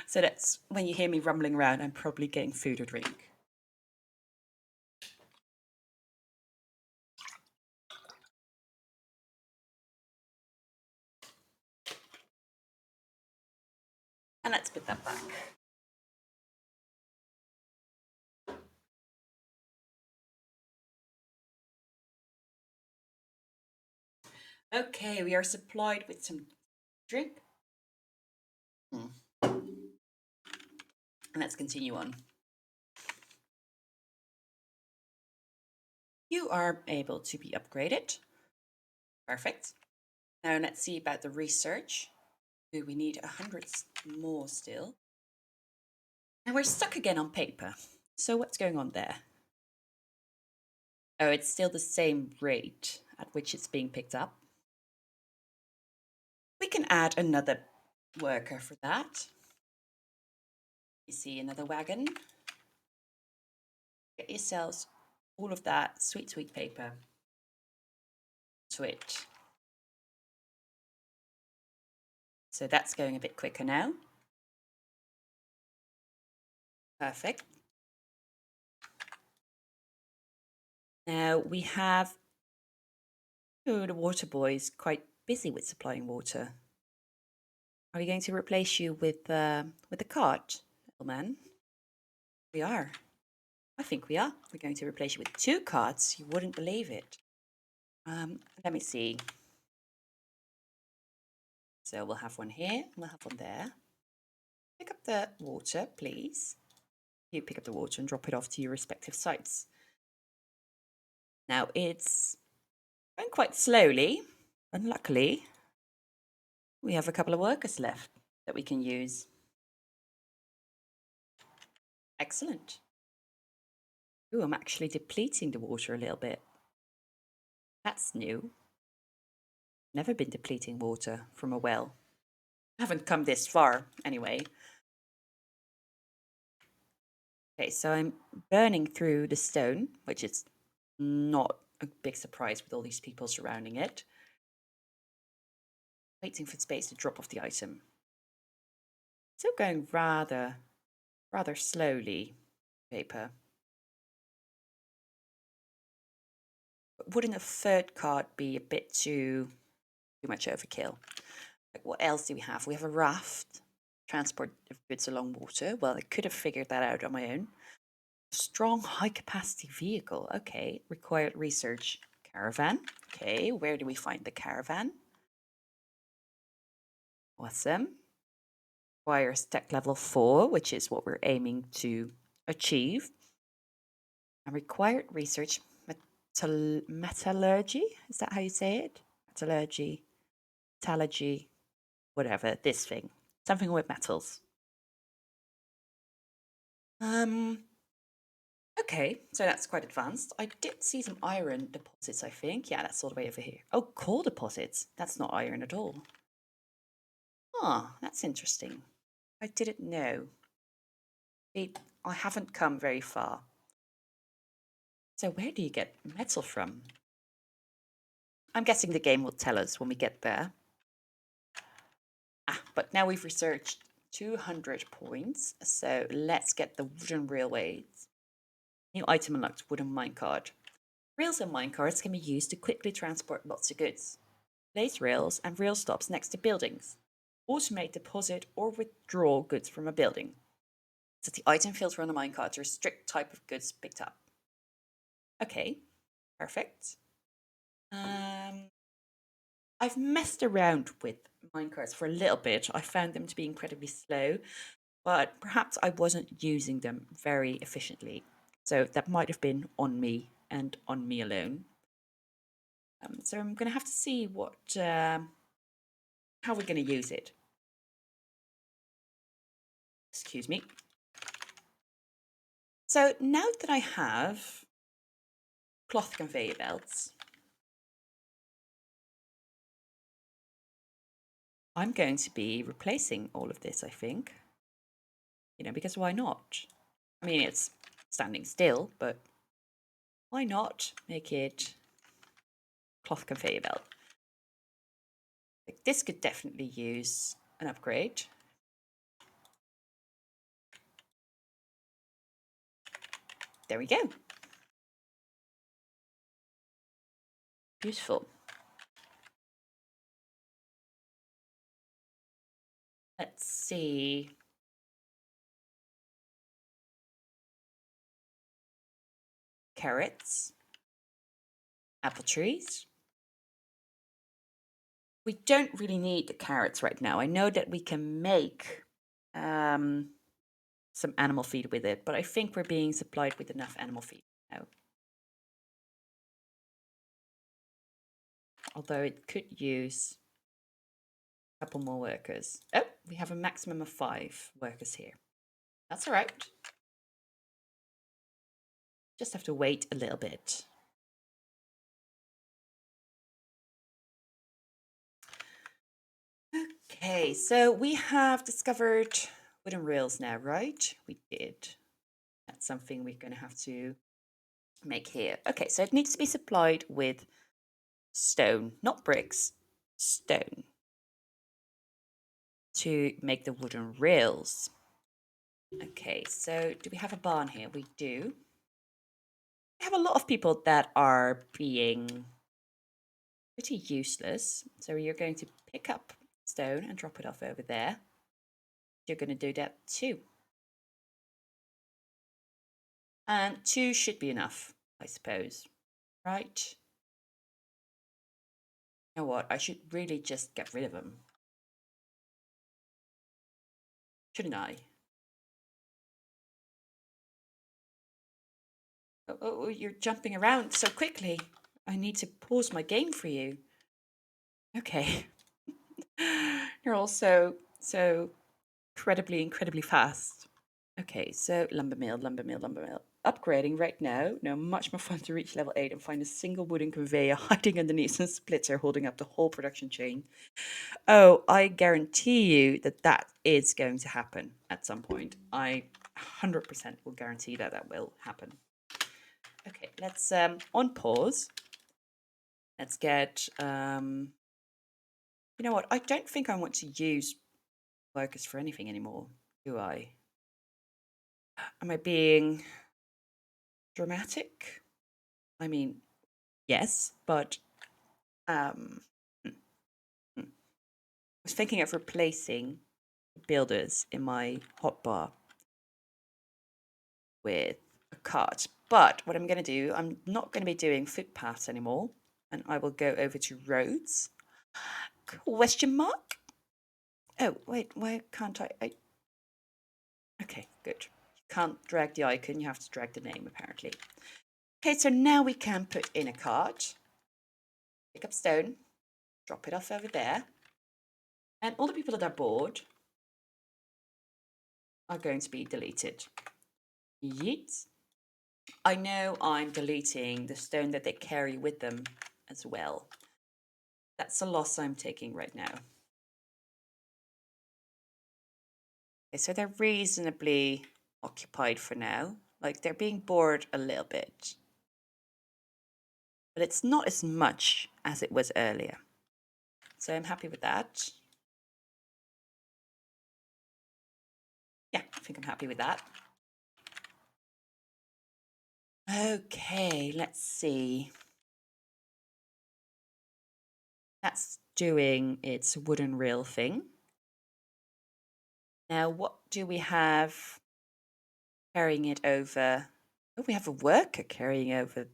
So, that's when you hear me rumbling around, I'm probably getting food or drink. And let's put that back. Okay, we are supplied with some drink. And let's continue on. You are able to be upgraded. Perfect. Now let's see about the research. Do we need 100 more still? And we're stuck again on paper. So what's going on there? Oh, it's still the same rate at which it's being picked up. We can add another worker for that. You see another wagon. Get yourselves all of that sweet, sweet paper to it. So that's going a bit quicker now. Perfect. Now we have the water boys quite busy with supplying water. Are we going to replace you with the cart, little man? We are. I think we are. We're going to replace you with 2 carts. You wouldn't believe it. Let me see. So we'll have one here. We'll have one there. Pick up the water, please. You pick up the water and drop it off to your respective sites. Now it's going quite slowly, and luckily we have a couple of workers left that we can use. Excellent. Ooh, I'm actually depleting the water a little bit. That's new. Never been depleting water from a well. I haven't come this far anyway. Okay, so I'm burning through the stone, which is not a big surprise with all these people surrounding it. Waiting for space to drop off the item. Still going rather slowly, paper. But wouldn't a 3rd cart be a bit too much overkill? Like, what else do we have? We have a raft, transport of goods along water. Well, I could have figured that out on my own. Strong high-capacity vehicle. Okay, required research. Caravan. Okay, where do we find the caravan? Awesome. Requires tech level 4, which is what we're aiming to achieve. And required research metallurgy. Is that how you say it? Metallurgy, whatever. This thing, something with metals. Okay, so that's quite advanced. I did see some iron deposits, I think. Yeah, that's all the way over here. Oh, coal deposits. That's not iron at all. Ah, that's interesting. I didn't know. I haven't come very far. So where do you get metal from? I'm guessing the game will tell us when we get there. But now we've researched 200 points. So let's get the wooden railways. New item unlocked, wooden minecart. Rails and minecarts can be used to quickly transport lots of goods. Place rails and rail stops next to buildings. Automate deposit or withdraw goods from a building. Set the item filter on the minecart to restrict type of goods picked up. Okay, perfect. I've messed around with minecarts for a little bit. I found them to be incredibly slow, but perhaps I wasn't using them very efficiently. So that might have been on me and on me alone. So I'm going to have to see how we're going to use it. Excuse me. So now that I have cloth conveyor belts, I'm going to be replacing all of this, I think. Because why not? I mean, it's standing still, but why not make it cloth conveyor belt? Like, this could definitely use an upgrade. There we go. Beautiful. Let's see. Carrots. Apple trees. We don't really need the carrots right now. I know that we can make some animal feed with it, but I think we're being supplied with enough animal feed now. Although it could use a couple more workers. Oh, we have a maximum of 5 workers here. That's all right. Just have to wait a little bit. Okay, so we have discovered wooden rails now, right? We did. That's something we're going to have to make here. Okay, so it needs to be supplied with stone, not bricks, stone, to make the wooden rails. Okay, so do we have a barn here? We do. We have a lot of people that are being pretty useless. So you're going to pick up stone and drop it off over there. You're going to do that too. And 2 should be enough, I suppose. Right? You know what? I should really just get rid of them. Shouldn't I? Oh, you're jumping around so quickly. I need to pause my game for you. Okay. You're also so incredibly fast. Okay, so lumber mill. Upgrading right now. No, much more fun to reach level 8 and find a single wooden conveyor hiding underneath some splitter holding up the whole production chain. Oh, I guarantee you that is going to happen at some point. I 100% will guarantee that will happen. Okay, let's on pause. Let's get you know what? I don't think I want to use workers for anything anymore, do I? Am I being dramatic? I mean, yes, but I was thinking of replacing builders in my hotbar with a cart. But what I'm going to do, I'm not going to be doing footpaths anymore, and I will go over to roads. Question mark? Oh, wait, why can't I? Okay, good. You can't drag the icon, you have to drag the name, apparently. Okay, so now we can put in a cart, pick up stone, drop it off over there, and all the people that are bored are going to be deleted. Yeet. I know I'm deleting the stone that they carry with them as well. That's a loss I'm taking right now. Okay, so they're reasonably occupied for now. Like, they're being bored a little bit. But it's not as much as it was earlier. So I'm happy with that. Yeah, I think I'm happy with that. Okay, let's see. That's doing its wooden rail thing. Now, what do we have carrying it over? Oh, we have a worker carrying over.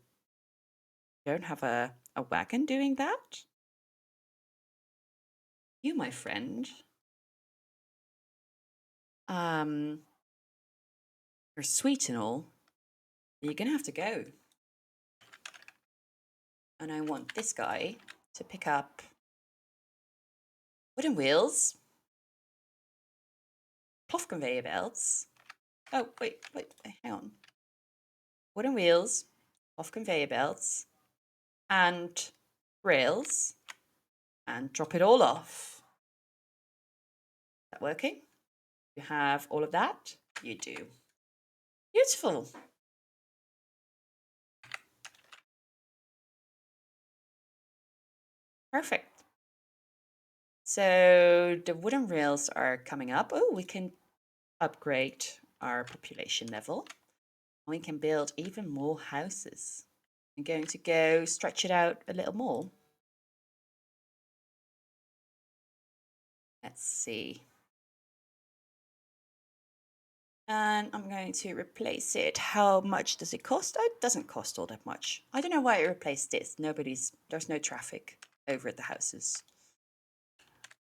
Don't have a wagon doing that? You, my friend. You're sweet and all. You're gonna have to go. And I want this guy to pick up wooden wheels, cloth conveyor belts. Oh, wait, hang on. Wooden wheels, cloth conveyor belts, and rails, and drop it all off. Is that working? You have all of that? You do. Beautiful. Perfect. So the wooden rails are coming up. Oh, we can upgrade our population level. We can build even more houses. I'm going to go stretch it out a little more. Let's see. And I'm going to replace it. How much does it cost? Oh, it doesn't cost all that much. I don't know why I replaced this. There's no traffic over at the houses.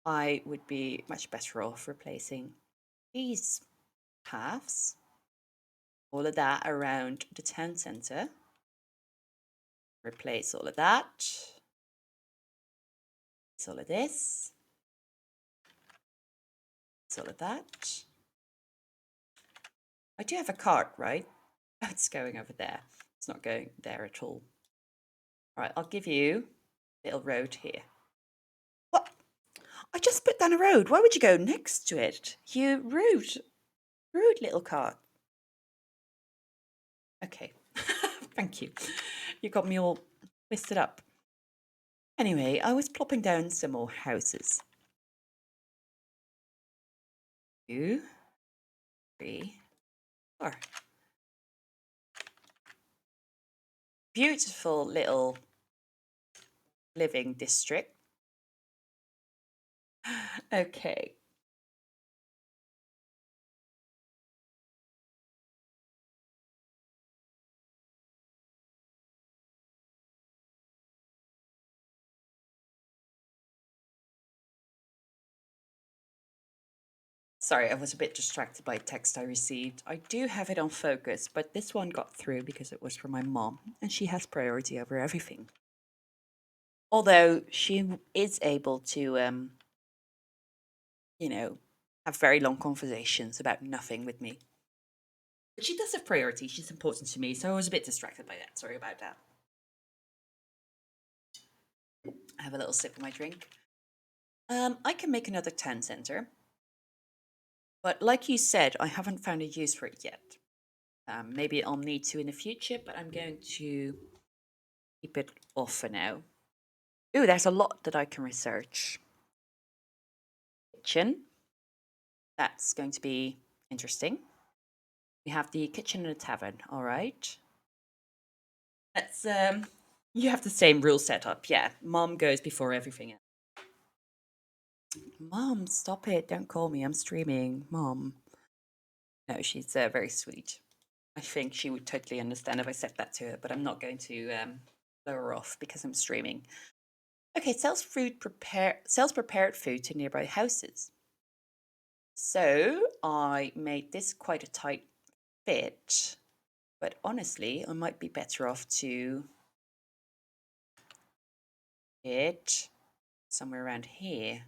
I would be much better off replacing these paths, all of that around the town centre. Replace all of that. It's all of this. It's all of that. I do have a cart, right? Oh, it's going over there. It's not going there at all. All right, I'll give you a little road here. What? I just put down a road. Why would you go next to it? You rude little cart. Okay, thank you. You got me all twisted up. Anyway, I was plopping down some more houses. 2, 3, 4. Beautiful little living district. Okay. Sorry, I was a bit distracted by a text I received. I do have it on focus, but this one got through because it was from my mom, and she has priority over everything. Although she is able to, have very long conversations about nothing with me. But she does have priority. She's important to me, so I was a bit distracted by that. Sorry about that. I have a little sip of my drink. I can make another town centre. But like you said, I haven't found a use for it yet. Maybe I'll need to in the future, but I'm going to keep it off for now. Ooh, there's a lot that I can research. Kitchen. That's going to be interesting. We have the kitchen and a tavern. All right. Let's you have the same rule set up. Yeah. Mom goes before everything else. Mom, stop it. Don't call me. I'm streaming. Mom. No, she's very sweet. I think she would totally understand if I said that to her, but I'm not going to blow her off because I'm streaming. Okay, sells prepared food to nearby houses. So I made this quite a tight fit, but honestly, I might be better off to it somewhere around here.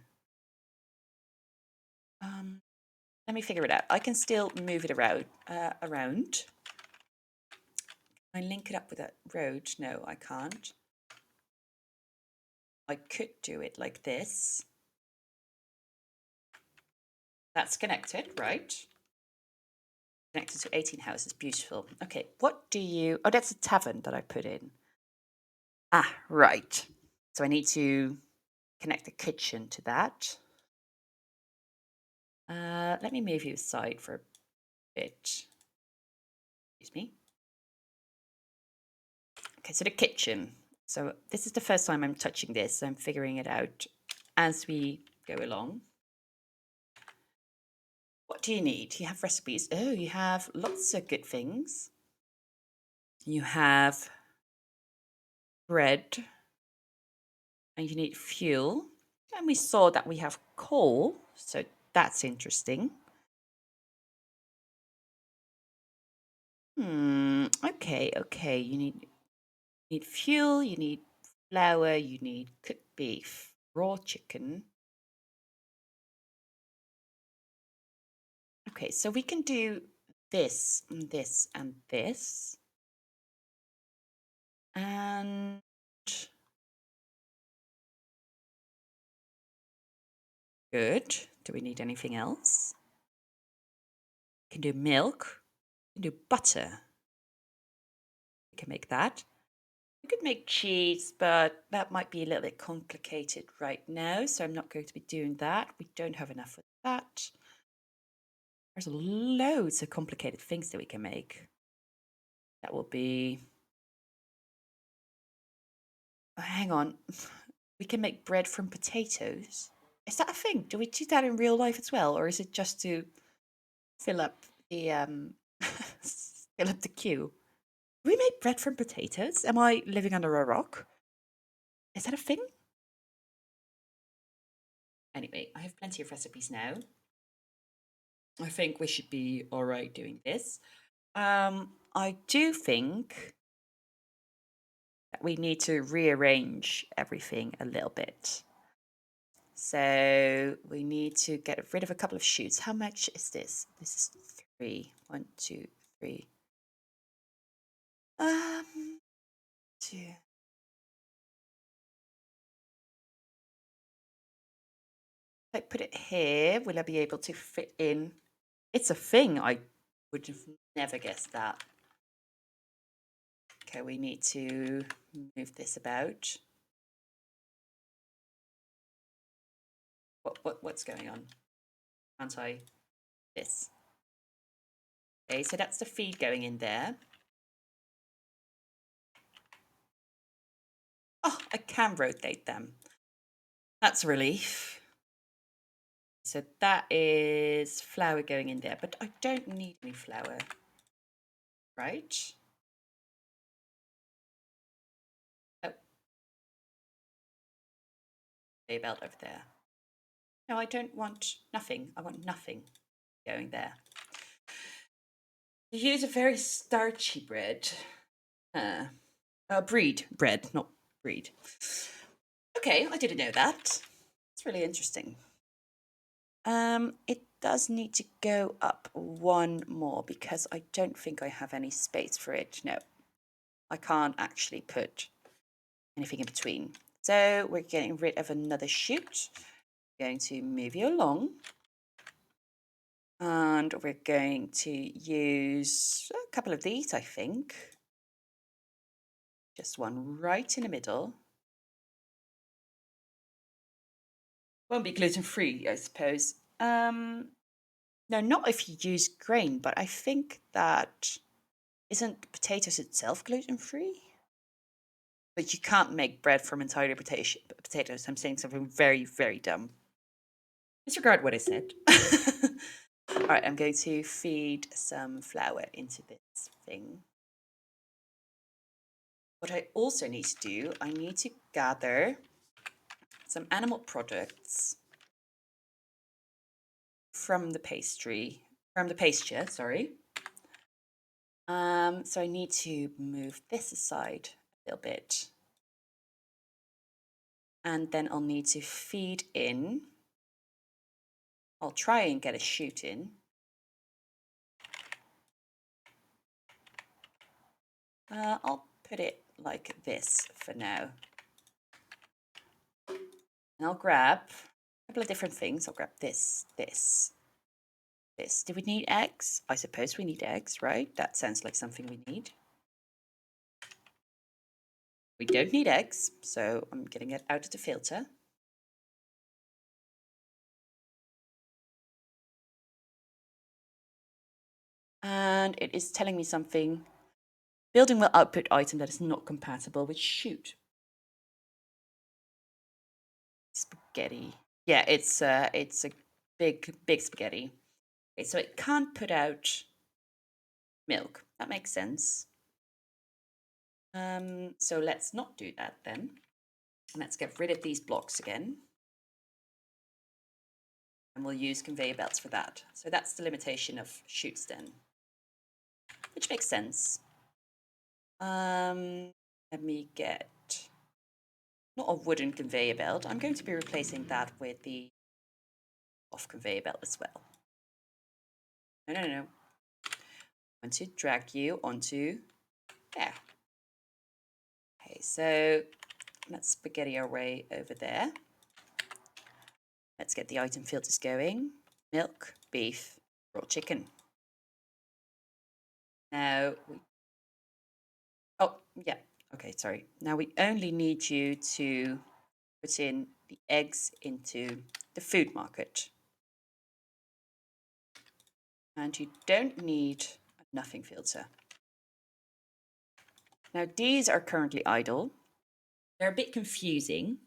Let me figure it out. I can still move it around. Can I link it up with that road? No, I can't. I could do it like this. That's connected, right? Connected to 18 houses. Beautiful. Okay, what do you... Oh, that's a tavern that I put in. Ah, right. So I need to connect the kitchen to that. Let me move you aside for a bit. Excuse me. Okay, so the kitchen. So this is the first time I'm touching this. So I'm figuring it out as we go along. What do you need? You have recipes. Oh, you have lots of good things. You have bread and you need fuel. And we saw that we have coal, so that's interesting. Okay. You need fuel, you need flour, you need cooked beef, raw chicken. Okay, so we can do this and this and this. And good. Do we need anything else? We can do milk. We can do butter. We can make that. We could make cheese, but that might be a little bit complicated right now, so I'm not going to be doing that. We don't have enough of that. There's loads of complicated things that we can make. That will be... Oh, hang on. We can make bread from potatoes. Is that a thing? Do we do that in real life as well, or is it just to fill up the fill up the queue? Do we make bread from potatoes? Am I living under a rock? Is that a thing? Anyway, I have plenty of recipes now. I think we should be all right doing this. I do think that we need to rearrange everything a little bit. So we need to get rid of a couple of shoots. How much is this? This is 3. 1, 2, 3. 2. If I put it here, will I be able to fit in? It's a thing. I would have never guessed that. Okay, we need to move this about. What's going on? Can't I? This. Okay, so that's the feed going in there. Oh, I can rotate them. That's a relief. So that is flour going in there, but I don't need any flour, right? Oh, a belt over there. No, I don't want nothing. I want nothing going there. You use a very starchy bread. Bread, not breed. Okay, I didn't know that. It's really interesting. It does need to go up one more because I don't think I have any space for it. No, I can't actually put anything in between. So we're getting rid of another shoot. We're going to move you along. And we're going to use a couple of these, I think. Just one right in the middle. Won't be gluten-free, I suppose. No, not if you use grain, but I think that isn't potatoes itself gluten-free? But you can't make bread from entirely potatoes. I'm saying something very, very dumb. Disregard what I said. All right, I'm going to feed some flour into this thing. What I also need to do, I need to gather some animal products from the pasture, sorry. So I need to move this aside a little bit. And then I'll need to feed in. I'll try and get a shoot in. I'll put it like this for now. And I'll grab a couple of different things. I'll grab this. Do we need eggs? I suppose we need eggs, right? That sounds like something we need. We don't need eggs, so I'm getting it out of the filter. And it is telling me something. Building will output item that is not compatible with shoot. Spaghetti. Yeah, it's a big spaghetti. Okay, so it can't put out milk. That makes sense. So let's not do that then. Let's get rid of these blocks again. And we'll use conveyor belts for that. So that's the limitation of chutes then, which makes sense. Let me get, not a wooden conveyor belt. I'm going to be replacing that with the off conveyor belt as well. No. I want to drag you onto there. Okay, so let's spaghetti our way over there. Let's get the item filters going. Milk, beef, raw chicken. Now, yeah, okay, sorry. Now we only need you to put in the eggs into the food market. And you don't need a nothing filter. Now these are currently idle. They're a bit confusing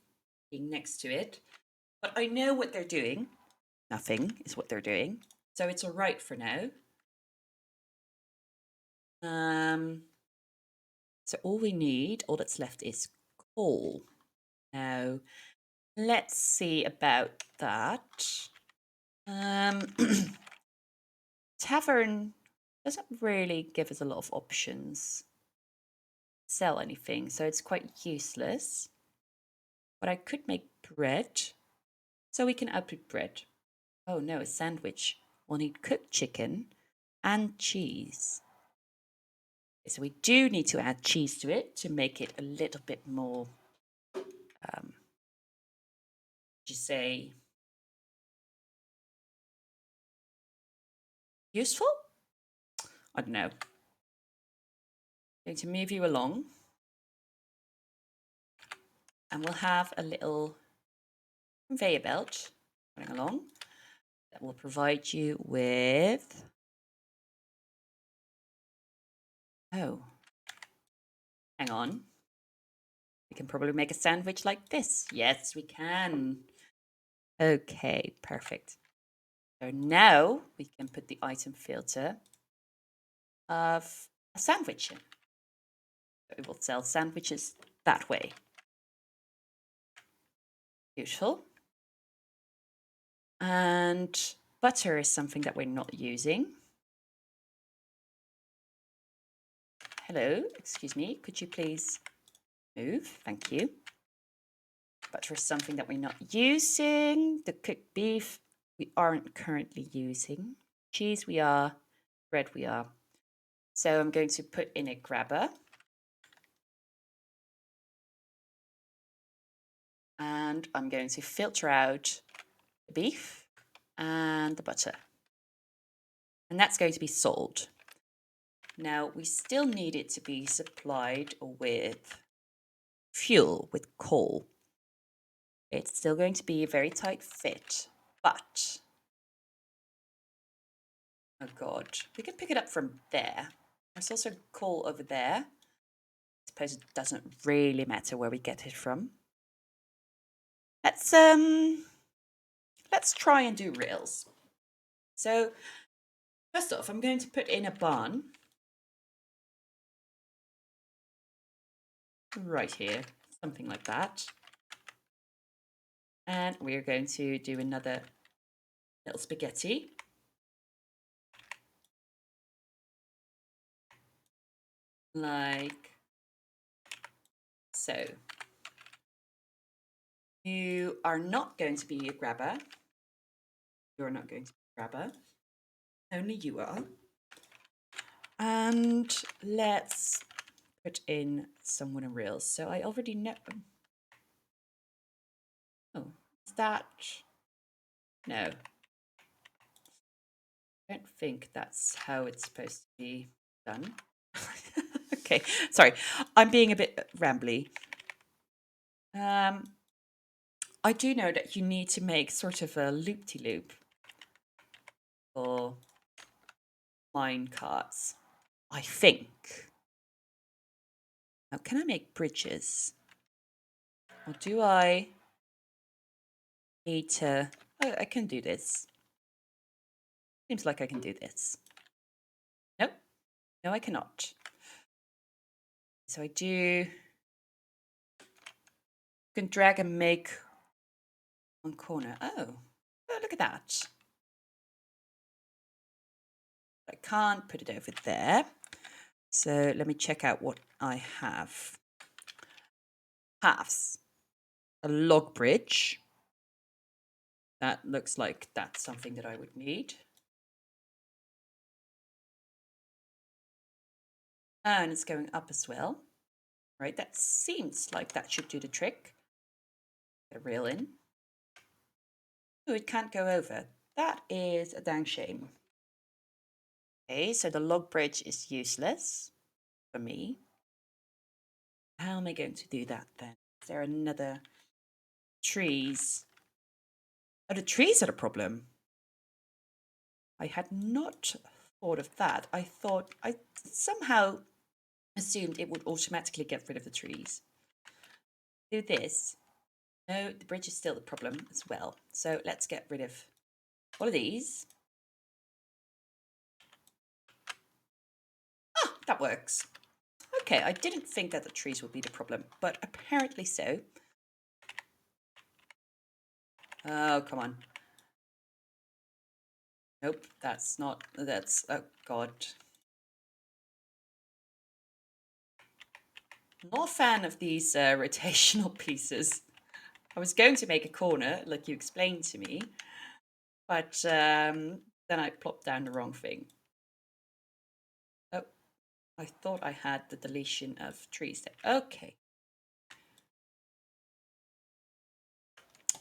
being next to it, but I know what they're doing. Nothing is what they're doing. So it's all right for now. So all that's left is coal. Now, let's see about that. Tavern doesn't really give us a lot of options to sell anything, so it's quite useless. But I could make bread, so we can output bread. Oh no, a sandwich. We'll need cooked chicken and cheese. So we do need to add cheese to it to make it a little bit more, useful? I don't know. Going to move you along. And we'll have a little conveyor belt going along that will provide you with... Oh, hang on. We can probably make a sandwich like this. Yes, we can. Okay, perfect. So now we can put the item filter of a sandwich in. So we will sell sandwiches that way. Beautiful. And butter is something that we're not using. Hello, excuse me, could you please move? Thank you. Butter is something that we're not using. The cooked beef we aren't currently using. Cheese we are, bread we are. So I'm going to put in a grabber. And I'm going to filter out the beef and the butter. And that's going to be sold. Now we still need it to be supplied with fuel, with coal. It's still going to be a very tight fit, but oh god, we can pick it up from there. There's also coal over there. I suppose it doesn't really matter where we get it from. Let's try and do rails. So first off, I'm going to put in a barn right here, something like that. And we're going to do another little spaghetti. Like so. You are not going to be a grabber. You're not going to be a grabber. Only you are. And let's put in some wooden rails. So I already know. Oh, is that? No. I don't think that's how it's supposed to be done. Okay, sorry. I'm being a bit rambly. I do know that you need to make sort of a loop-de-loop for mine carts, I think. Now, can I make bridges? Or do I need to... Oh, I can do this. Seems like I can do this. Nope. No, I cannot. So I do... You can drag and make one corner. Oh, look at that. I can't put it over there. So let me check out what I have. Paths. A log bridge. That looks like that's something that I would need. And it's going up as well. Right, that seems like that should do the trick. Get a rail in. Oh, it can't go over. That is a dang shame. Okay, so the log bridge is useless for me. How am I going to do that then? Is there another trees? Oh, the trees are the problem. I had not thought of that. I thought I somehow assumed it would automatically get rid of the trees. Do this. No, the bridge is still the problem as well. So let's get rid of all of these. Ah, that works. Okay, I didn't think that the trees would be the problem, but apparently so. Oh, come on. Nope, that's not, that's, oh God. Not a fan of these rotational pieces. I was going to make a corner, like you explained to me, but then I plopped down the wrong thing. Oh, I thought I had the deletion of trees there. Okay.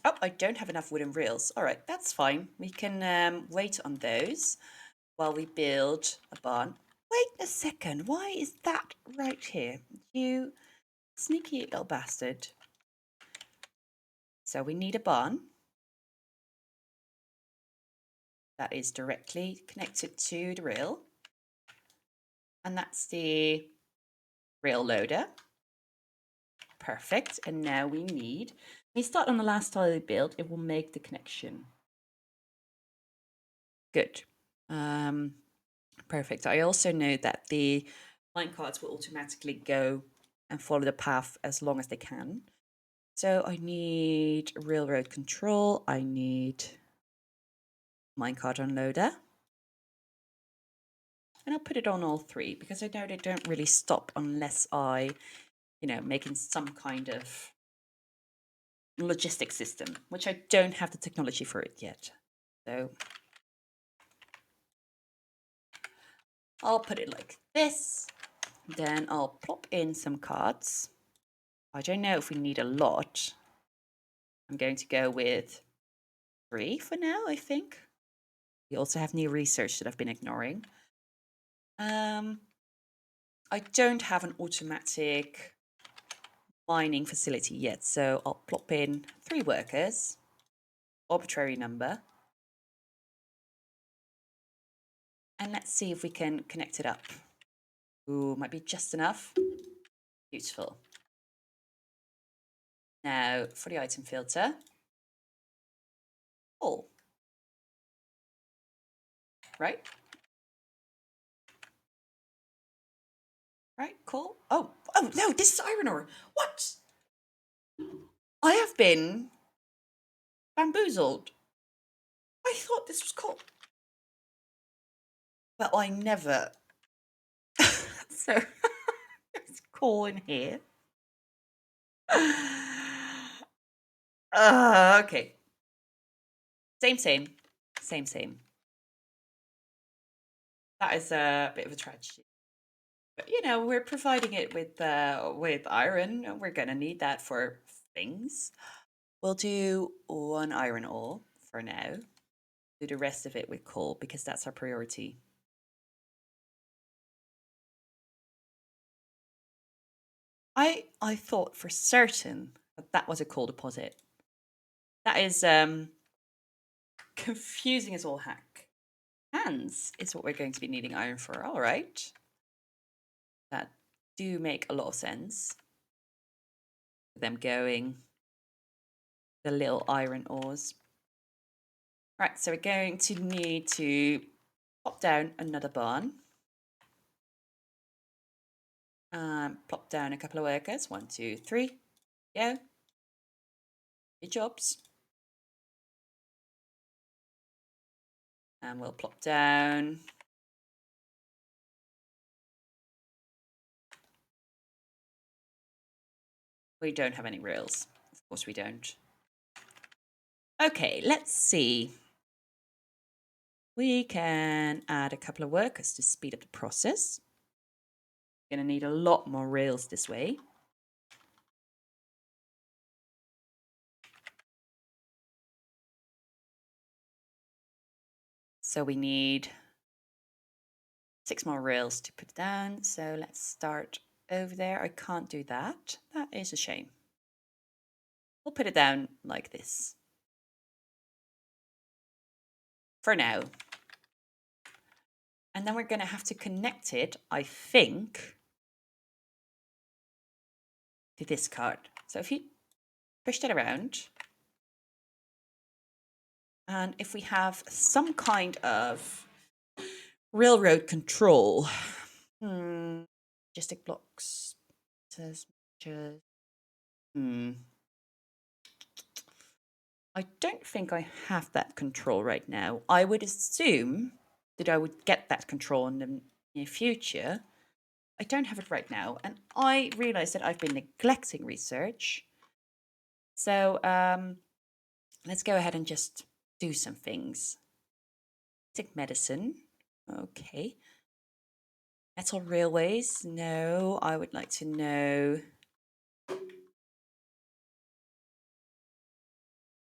Oh, I don't have enough wooden rails. All right, that's fine. We can wait on those while we build a barn. Wait a second. Why is that right here? You sneaky little bastard. So we need a barn that is directly connected to the rail. And that's the rail loader. Perfect. And now we need, we start on the last tile we built, it will make the connection. Good. Perfect. I also know that the line cards will automatically go and follow the path as long as they can. So I need railroad control. I need minecart unloader. And I'll put it on all three because I know they don't really stop unless I, making some kind of logistic system, which I don't have the technology for it yet. So I'll put it like this. Then I'll plop in some cards. I don't know if we need a lot. I'm going to go with 3 for now, I think. We also have new research that I've been ignoring. I don't have an automatic mining facility yet, so I'll plop in 3 workers, arbitrary number. And let's see if we can connect it up. Ooh, might be just enough. Beautiful. Now, for the item filter, all. Right? Right, cool. Oh, no, this is iron ore. What? I have been bamboozled. I thought this was coal. But I never. So, there's coal in here. Okay. Same. That is a bit of a tragedy. But we're providing it with iron. We're gonna need that for things. We'll do 1 iron ore for now. Do the rest of it with coal because that's our priority. I thought for certain that was a coal deposit. That is confusing as all heck. Hands is what we're going to be needing iron for. All right. That do make a lot of sense. Them going the little iron ores. Right, so we're going to need to pop down another barn. Plop down a couple of workers. 1, 2, 3. Go. Your jobs. And we'll plop down. We don't have any rails. Of course we don't. Okay, let's see. We can add a couple of workers to speed up the process. We're going to need a lot more rails this way. So we need 6 more rails to put down. So let's start over there. I can't do that. That is a shame. We'll put it down like this for now. And then we're going to have to connect it, I think, to this card. So if you push that around, and if we have some kind of railroad control, logistic blocks, says, I don't think I have that control right now. I would assume that I would get that control in the near future. I don't have it right now, and I realize that I've been neglecting research. So let's go ahead and just do some things. Basic medicine, okay. Metal railways, no. I would like to know.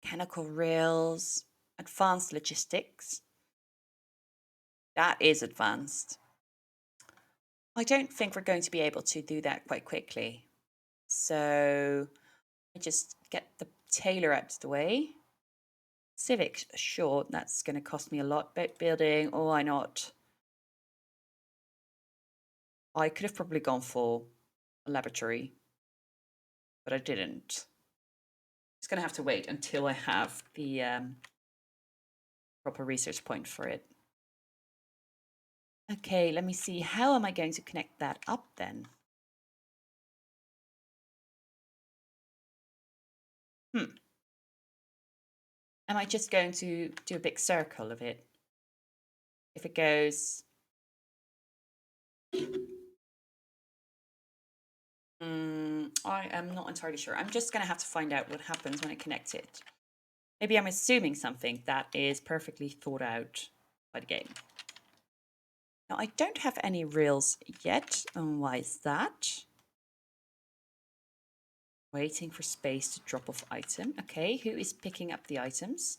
Mechanical rails, advanced logistics. That is advanced. I don't think we're going to be able to do that quite quickly. So I just get the tailor out of the way. Civic, sure, that's going to cost me a lot. Boat building, oh, why not? I could have probably gone for a laboratory, but I didn't. Just going to have to wait until I have the proper research point for it. Okay, let me see. How am I going to connect that up then? Am I just going to do a big circle of it? If it goes... I am not entirely sure. I'm just going to have to find out what happens when I connect it. Maybe I'm assuming something that is perfectly thought out by the game. Now, I don't have any rails yet. Why is that? Waiting for space to drop off item. Okay, who is picking up the items?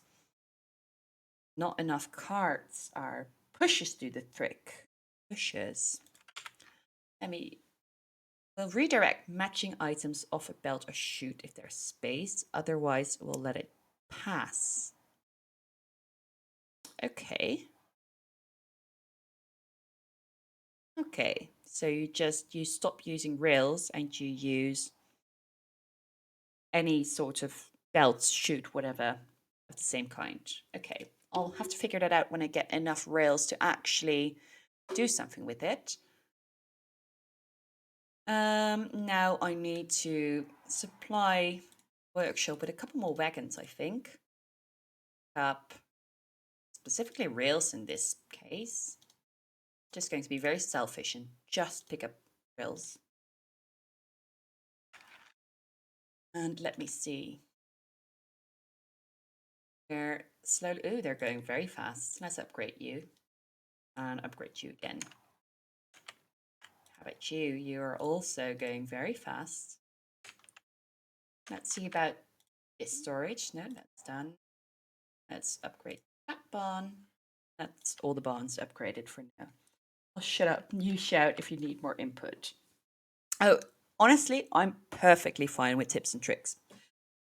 Not enough carts are... Pushes do the trick. Pushes. We'll redirect matching items off a belt or chute if there's space. Otherwise, we'll let it pass. Okay. Okay, so you stop using rails and you use any sort of belt, chute, whatever, of the same kind. Okay, I'll have to figure that out when I get enough rails to actually do something with it. Now I need to supply workshop with a couple more wagons, I think. Up specifically rails in this case. Just going to be very selfish and just pick up rails. And let me see. They're slowly, oh, they're going very fast. Let's upgrade you and upgrade you again. How about you? You're also going very fast. Let's see about this storage. No, that's done. Let's upgrade that barn. That's all the barns upgraded for now. I'll shut up. You shout if you need more input. Oh, honestly, I'm perfectly fine with tips and tricks.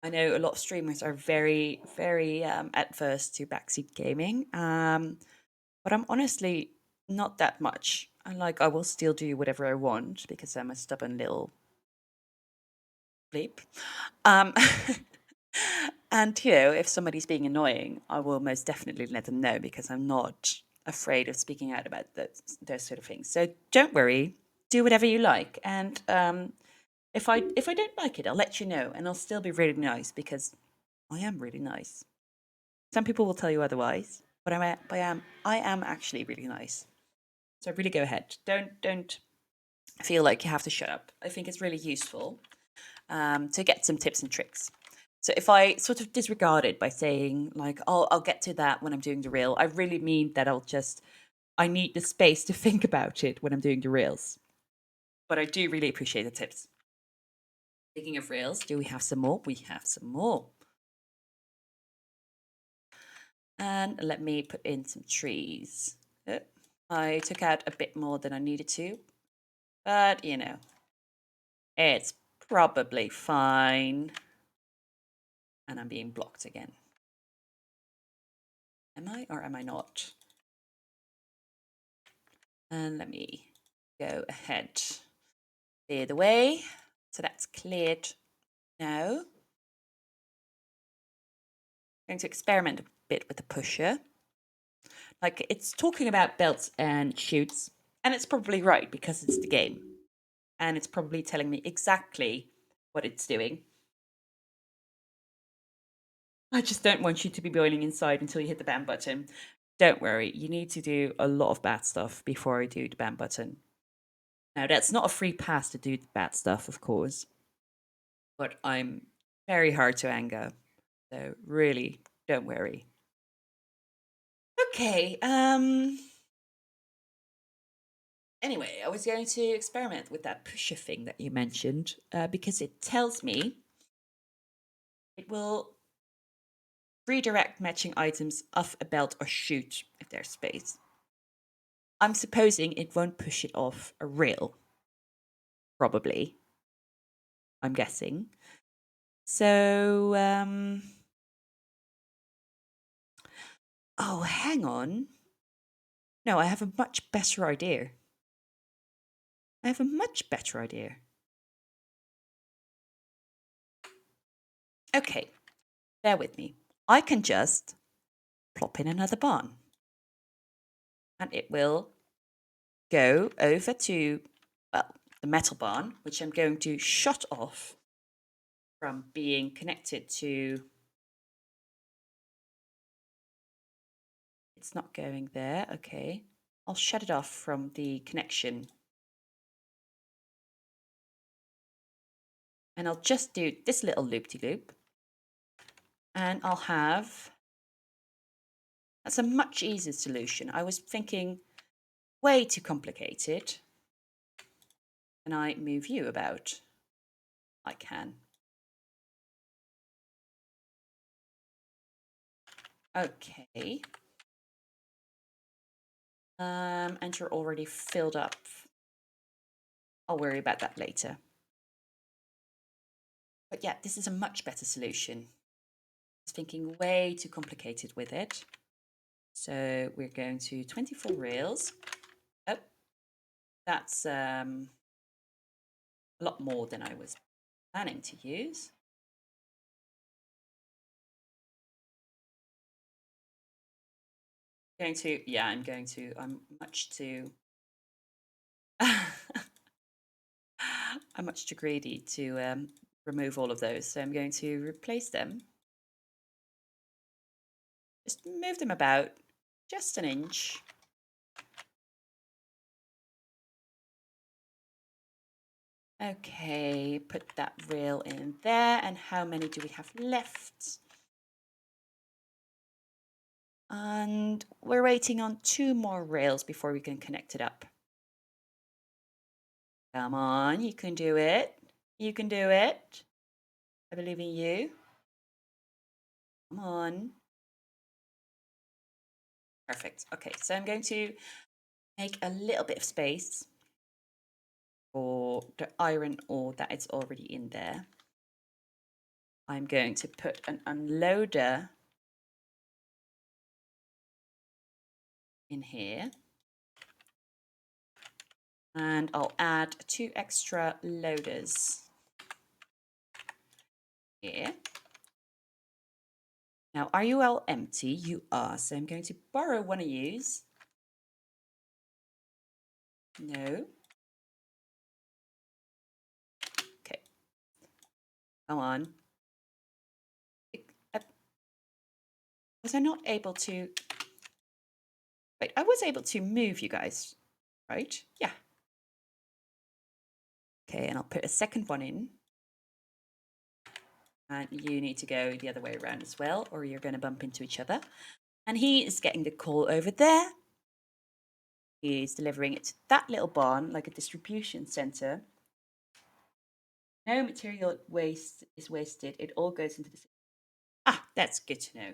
I know a lot of streamers are very, very adverse to backseat gaming. But I'm honestly not that much. And like, I will still do whatever I want because I'm a stubborn little bleep. Um, and, you know, if somebody's being annoying, I will most definitely let them know because I'm not afraid of speaking out about those sort of things. So don't worry, do whatever you like. And if I don't like it, I'll let you know, and I'll still be really nice because I am really nice. Some people will tell you otherwise, but I am actually really nice. So really go ahead. Don't feel like you have to shut up. I think it's really useful to get some tips and tricks. So if I sort of disregard it by saying like, "Oh, I'll get to that when I'm doing the reel," I really mean that I need the space to think about it when I'm doing the reels. But I do really appreciate the tips. Speaking of reels, do we have some more? We have some more. And let me put in some trees. I took out a bit more than I needed to, but you know, it's probably fine. And I'm being blocked again. Am I or am I not? And let me go ahead. Clear the way. So that's cleared now. I'm going to experiment a bit with the pusher. Like, it's talking about belts and chutes, and it's probably right because it's the game. And it's probably telling me exactly what it's doing. I just don't want you to be boiling inside until you hit the ban button. Don't worry, you need to do a lot of bad stuff before I do the ban button. Now, that's not a free pass to do the bad stuff, of course, but I'm very hard to anger. So really, don't worry. Okay, anyway, I was going to experiment with that pusher thing that you mentioned because it tells me it will redirect matching items off a belt or chute if there's space. I'm supposing it won't push it off a rail, probably. I'm guessing. So, oh, hang on. No, I have a much better idea. I have a much better idea. Okay, bear with me. I can just plop in another barn. And it will go over to, well, the metal barn, which I'm going to shut off from being connected to. It's not going there. Okay. I'll shut it off from the connection. And I'll just do this little loop-de-loop. And I'll have, that's a much easier solution. I was thinking way too complicated. And I move you about? I can. Okay. And you're already filled up. I'll worry about that later. But yeah, this is a much better solution. I was thinking way too complicated with it. So we're going to 24 rails. Oh, that's a lot more than I was planning to use. I'm much too I'm much too greedy to remove all of those. So I'm going to replace them. Just move them about just an inch. Okay, put that rail in there. And how many do we have left? And we're waiting on 2 more rails before we can connect it up. Come on, you can do it. You can do it. I believe in you. Come on. Perfect. Okay, so I'm going to make a little bit of space for the iron ore that is already in there. I'm going to put an unloader in here. And I'll add 2 extra loaders here. Now, are you all empty? You are. So I'm going to borrow one of yous. No. Okay. Come on. Was I not able to... Wait, I was able to move you guys, right? Yeah. Okay, and I'll put a second one in. And you need to go the other way around as well, or you're going to bump into each other. And he is getting the call over there. He's delivering it to that little barn, like a distribution center. No material waste is wasted. It all goes into the... Ah, that's good to know.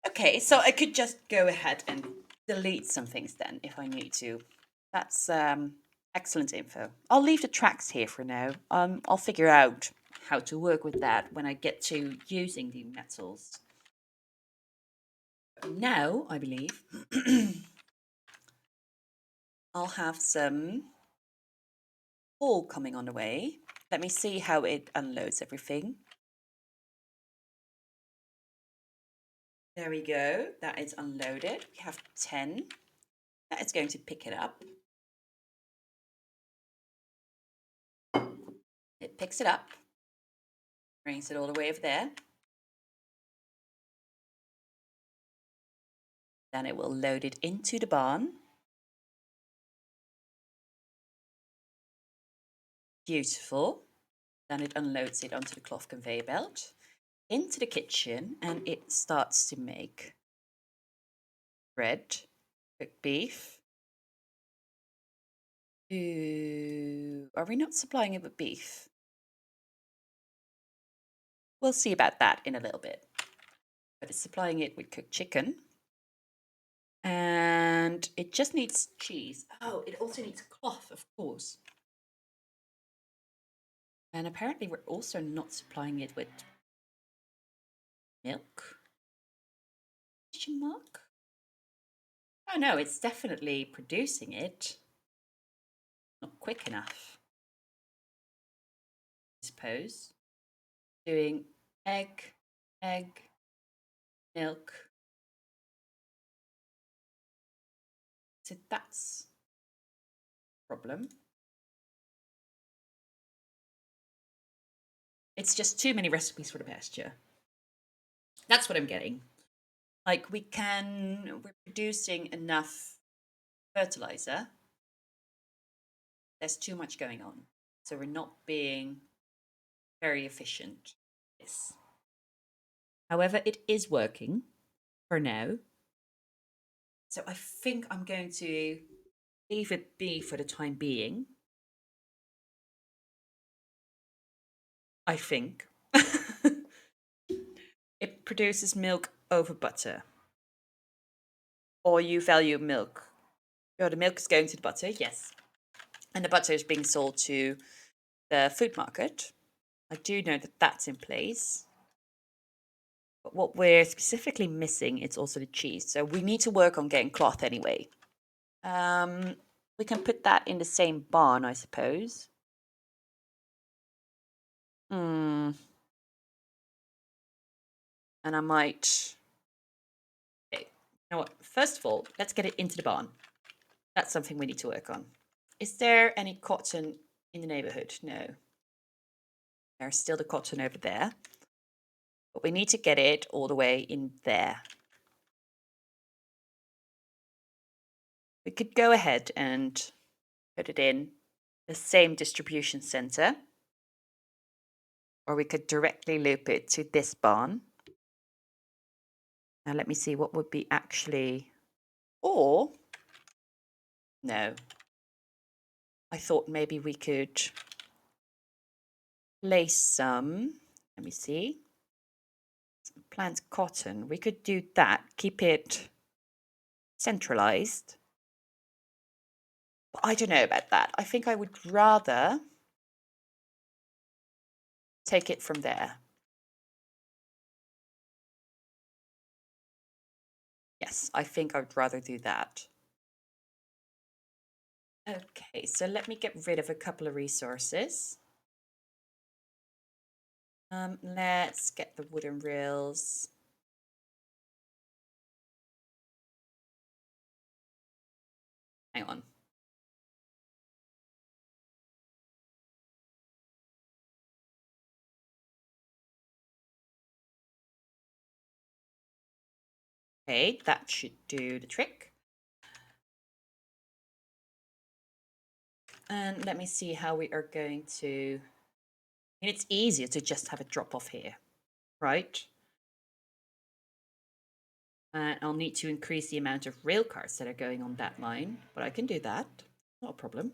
Okay, so I could just go ahead and delete some things then, if I need to. That's excellent info. I'll leave the tracks here for now. I'll figure out how to work with that when I get to using the metals. Now, I believe, I'll have some coal coming on the way. Let me see how it unloads everything. There we go. That is unloaded. We have 10. That is going to pick it up. It picks it up, brings it all the way over there. Then it will load it into the barn. Beautiful. Then it unloads it onto the cloth conveyor belt, into the kitchen, and it starts to make bread, cooked beef. Ooh, are we not supplying it with beef? We'll see about that in a little bit. But it's supplying it with cooked chicken. And it just needs cheese. Oh, it also needs cloth, of course. And apparently we're also not supplying it with milk? Question mark? Oh no, it's definitely producing it. Not quick enough, I suppose. Doing egg, milk. So that's a problem. It's just too many recipes for the pasture. That's what I'm getting. Like we're producing enough fertilizer. There's too much going on. So we're not being very efficient. Yes. However, it is working for now. So I think I'm going to leave it be for the time being. I think. It produces milk over butter. Or you value milk. Oh, the milk is going to the butter, yes. And the butter is being sold to the food market. I do know that that's in place. But what we're specifically missing is also the cheese. So we need to work on getting cloth anyway. We can put that in the same barn, I suppose. And I might... Okay. You know what? First of all, let's get it into the barn. That's something we need to work on. Is there any cotton in the neighborhood? No. There's still the cotton over there. But we need to get it all the way in there. We could go ahead and put it in the same distribution center. Or we could directly loop it to this barn. Now let me see what would be actually... Or... No. I thought maybe we could place some... Let me see. Some plant cotton. We could do that. Keep it centralized. But I don't know about that. I think I would rather take it from there. Yes, I think I would rather do that. Okay, so let me get rid of a couple of resources. Let's get the wooden rails. Hang on. Okay, that should do the trick. And let me see how we are going to... And it's easier to just have a drop off here, right? And I'll need to increase the amount of rail cars that are going on that line, but I can do that, not a problem.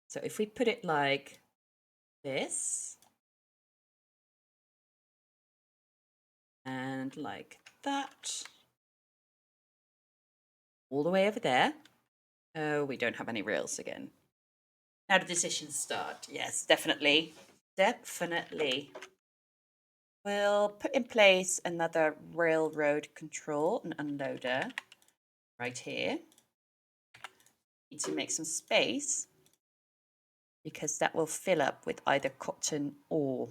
So if we put it like this, and like that, all the way over there. Oh, we don't have any rails again. Now the decisions start. Yes, definitely. Definitely. We'll put in place another railroad control, an unloader, right here. Need to make some space because that will fill up with either cotton or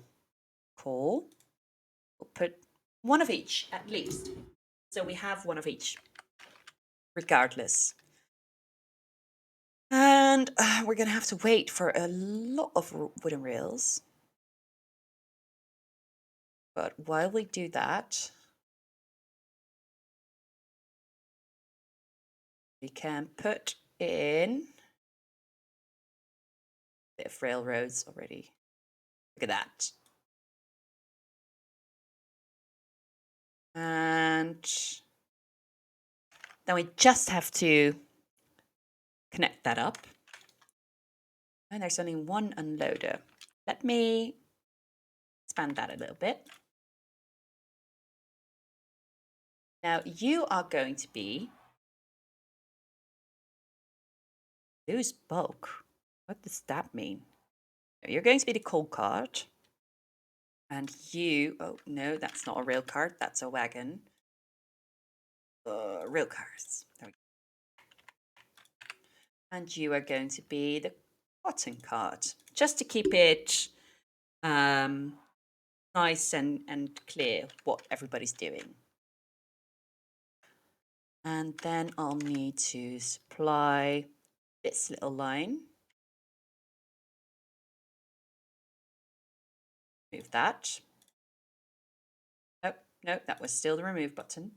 coal. We'll put one of each at least. So we have one of each, regardless. And we're going to have to wait for a lot of wooden rails. But while we do that, we can put in a bit of railroads already. Look at that. And then we just have to connect that up. And there's only one unloader. Let me expand that a little bit. Now you are going to be loose bulk. What does that mean? You're going to be the coal cart. And you, oh no, that's not a rail cart, that's a wagon. Rail cars. There we go. And you are going to be the cotton cart, just to keep it nice and clear what everybody's doing. And then I'll need to supply this little line. Move that. Oh, no, that was still the remove button.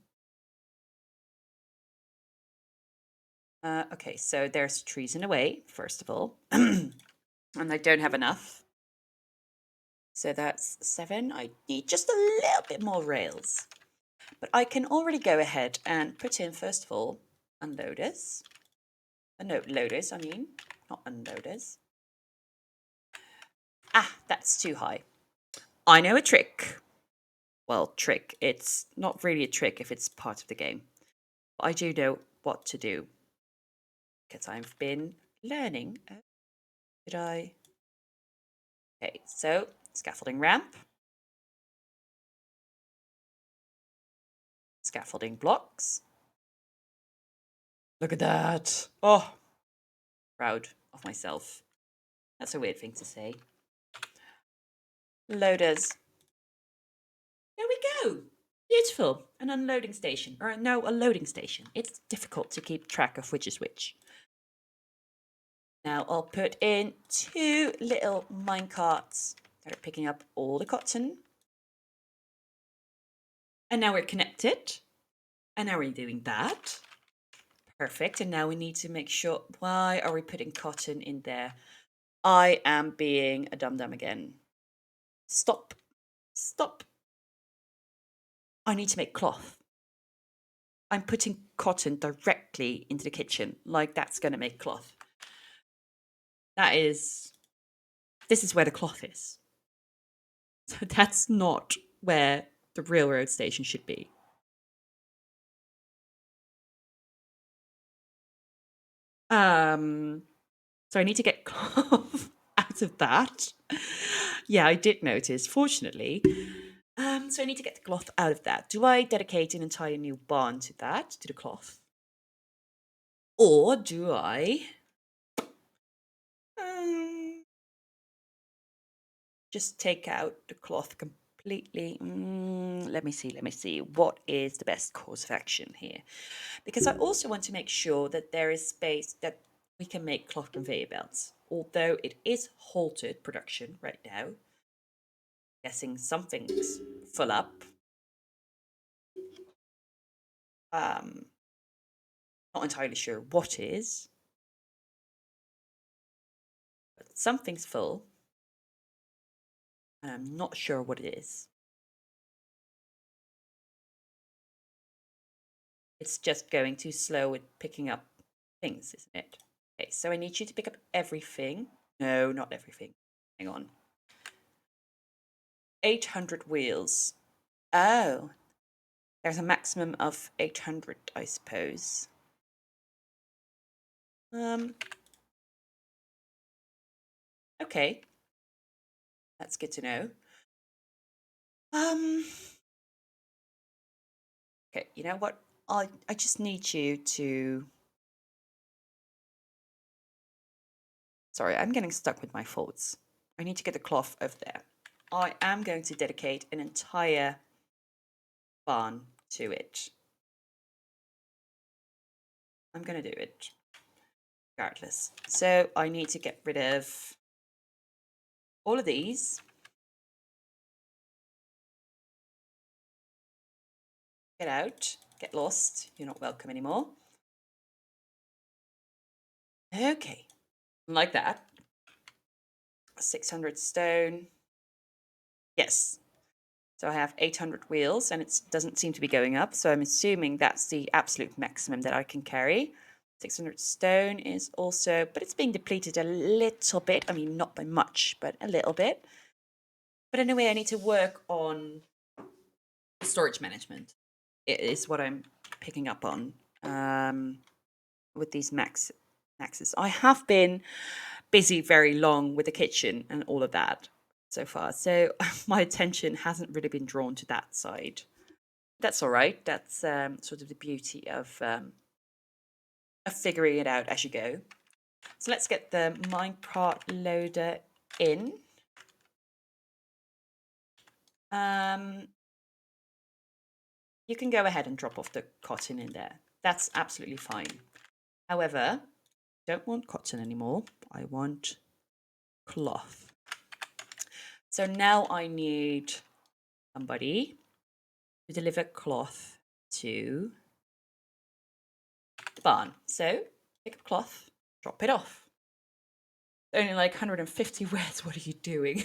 Okay, so there's trees in the way, first of all. And I don't have enough. So that's 7. I need just a little bit more rails. But I can already go ahead and put in, first of all, unloaders. No, loaders, I mean, not unloaders. Ah, that's too high. I know a trick. Well, trick. It's not really a trick if it's part of the game. But I do know what to do. Because I've been learning. Did I? Okay, so scaffolding ramp. Scaffolding blocks. Look at that. Oh, proud of myself. That's a weird thing to say. Loaders. There we go. Beautiful. An unloading station. Or no, a loading station. It's difficult to keep track of which is which. Now I'll put in 2 little mine carts that are picking up all the cotton. And now we're connected. And now we're doing that. Perfect. And now we need to make sure, why are we putting cotton in there? I am being a dum-dum again. Stop. Stop. I need to make cloth. I'm putting cotton directly into the kitchen, like that's going to make cloth. This is where the cloth is. So that's not where the railroad station should be. So I need to get cloth out of that. Yeah, I did notice, fortunately. So I need to get the cloth out of that. Do I dedicate an entire new barn to that, to the cloth? Or do I um, just take out the cloth completely? Let me see. What is the best course of action here? Because I also want to make sure that there is space that we can make cloth conveyor belts. Although it is halted production right now, guessing something's full up. Um, Not entirely sure what is, but something's full, and I'm not sure what it is. It's just going too slow with picking up things, isn't it? Okay, so I need you to pick up everything. No, not everything. Hang on. 800 wheels. Oh, there's a maximum of 800, I suppose. Okay, that's good to know. Um, okay, you know what? I just need you to. Sorry, I'm getting stuck with my thoughts. I need to get the cloth over there. I am going to dedicate an entire barn to it. I'm going to do it regardless. So I need to get rid of all of these. Get out. Get lost. You're not welcome anymore. Okay. Like that. 600 stone. Yes. So I have 800 wheels and it doesn't seem to be going up. So I'm assuming that's the absolute maximum that I can carry. 600 stone is also, but it's being depleted a little bit. I mean, not by much, but a little bit. But anyway, I need to work on storage management. It is what I'm picking up on with these maxes. I have been busy very long with the kitchen and all of that so far. So my attention hasn't really been drawn to that side. That's all right. That's sort of the beauty of figuring it out as you go. So let's get the minecart loader in. You can go ahead and drop off the cotton in there. That's absolutely fine. However, I don't want cotton anymore. I want cloth. So now I need somebody to deliver cloth to the barn. So pick up cloth, drop it off. Only like 150 words. What are you doing?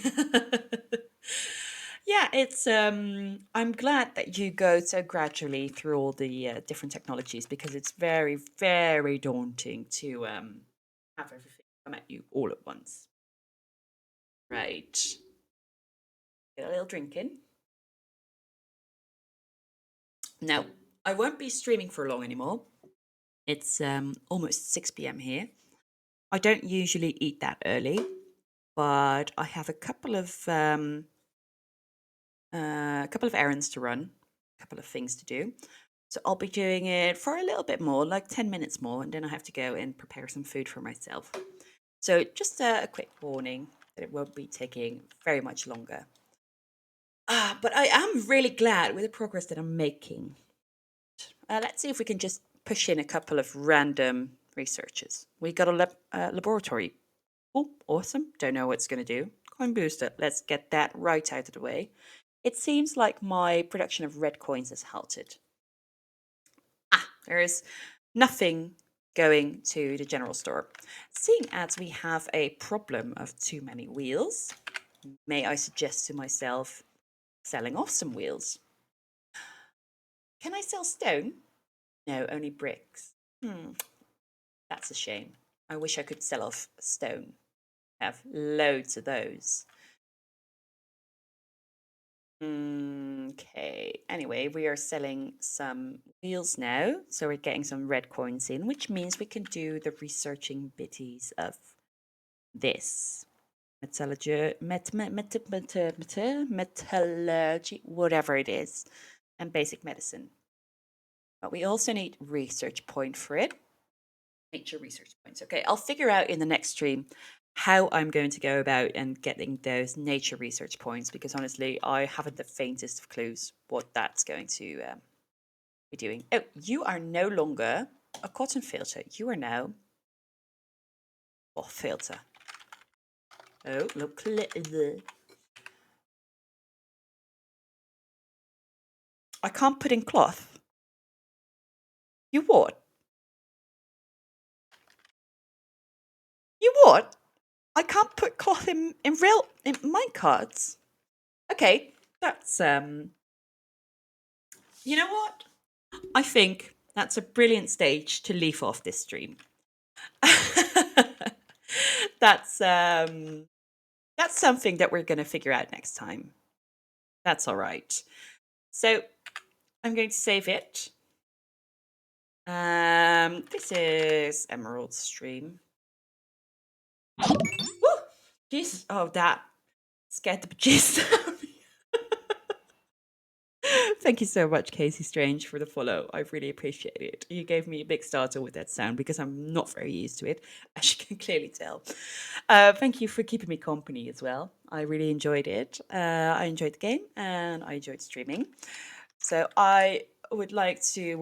Yeah, it's I'm glad that you go so gradually through all the different technologies because it's very, very daunting to have everything come at you all at once. Right. Get a little drink in. Now, I won't be streaming for long anymore. It's almost 6 p.m. here. I don't usually eat that early, but I have a couple of errands to run, a couple of things to do. So I'll be doing it for a little bit more, like 10 minutes more, and then I have to go and prepare some food for myself. So just a quick warning that it won't be taking very much longer. But I am really glad with the progress that I'm making. Let's see if we can just push in a couple of random researches. We got a laboratory. Oh, awesome. Don't know what it's going to do. Coin booster. Let's get that right out of the way. It seems like my production of red coins has halted. There is nothing going to the general store. Seeing as we have a problem of too many wheels, may I suggest to myself selling off some wheels? Can I sell stone? No, only bricks. That's a shame. I wish I could sell off stone. I have loads of those. Okay. Anyway, we are selling some wheels now. So we're getting some red coins in, which means we can do the researching bitties of this. Metallurgy, whatever it is, and basic medicine. But we also need research point for it. nature research points. Okay, I'll figure out in the next stream how I'm going to go about and getting those nature research points, because honestly, I haven't the faintest of clues what that's going to be doing. Oh, you are no longer a cotton filter. You are now a filter. Oh, look. I can't put in cloth. You what? You what? I can't put cloth in real in mine cards. Okay, that's you know what? I think that's a brilliant stage to leave off this stream. that's um that's something that we're gonna figure out next time. That's all right. So I'm going to save it. This is Emerald's stream. Woo! Jeez, oh that scared the bejesus out of me. Thank you so much, Casey Strange, for the follow. I really appreciate it. You gave me a big starter with that sound because I'm not very used to it, as you can clearly tell. Thank you for keeping me company as well. I really enjoyed it. I enjoyed the game and I enjoyed streaming. So I would like to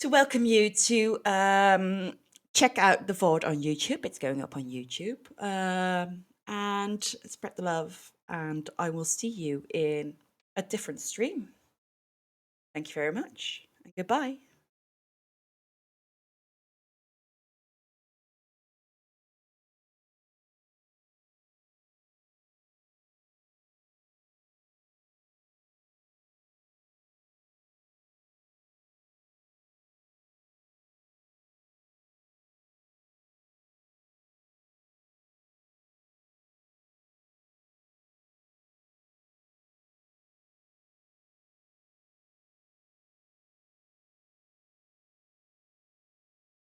welcome you to check out the VOD on YouTube. It's going up on YouTube. And spread the love. And I will see you in a different stream. Thank you very much. And goodbye.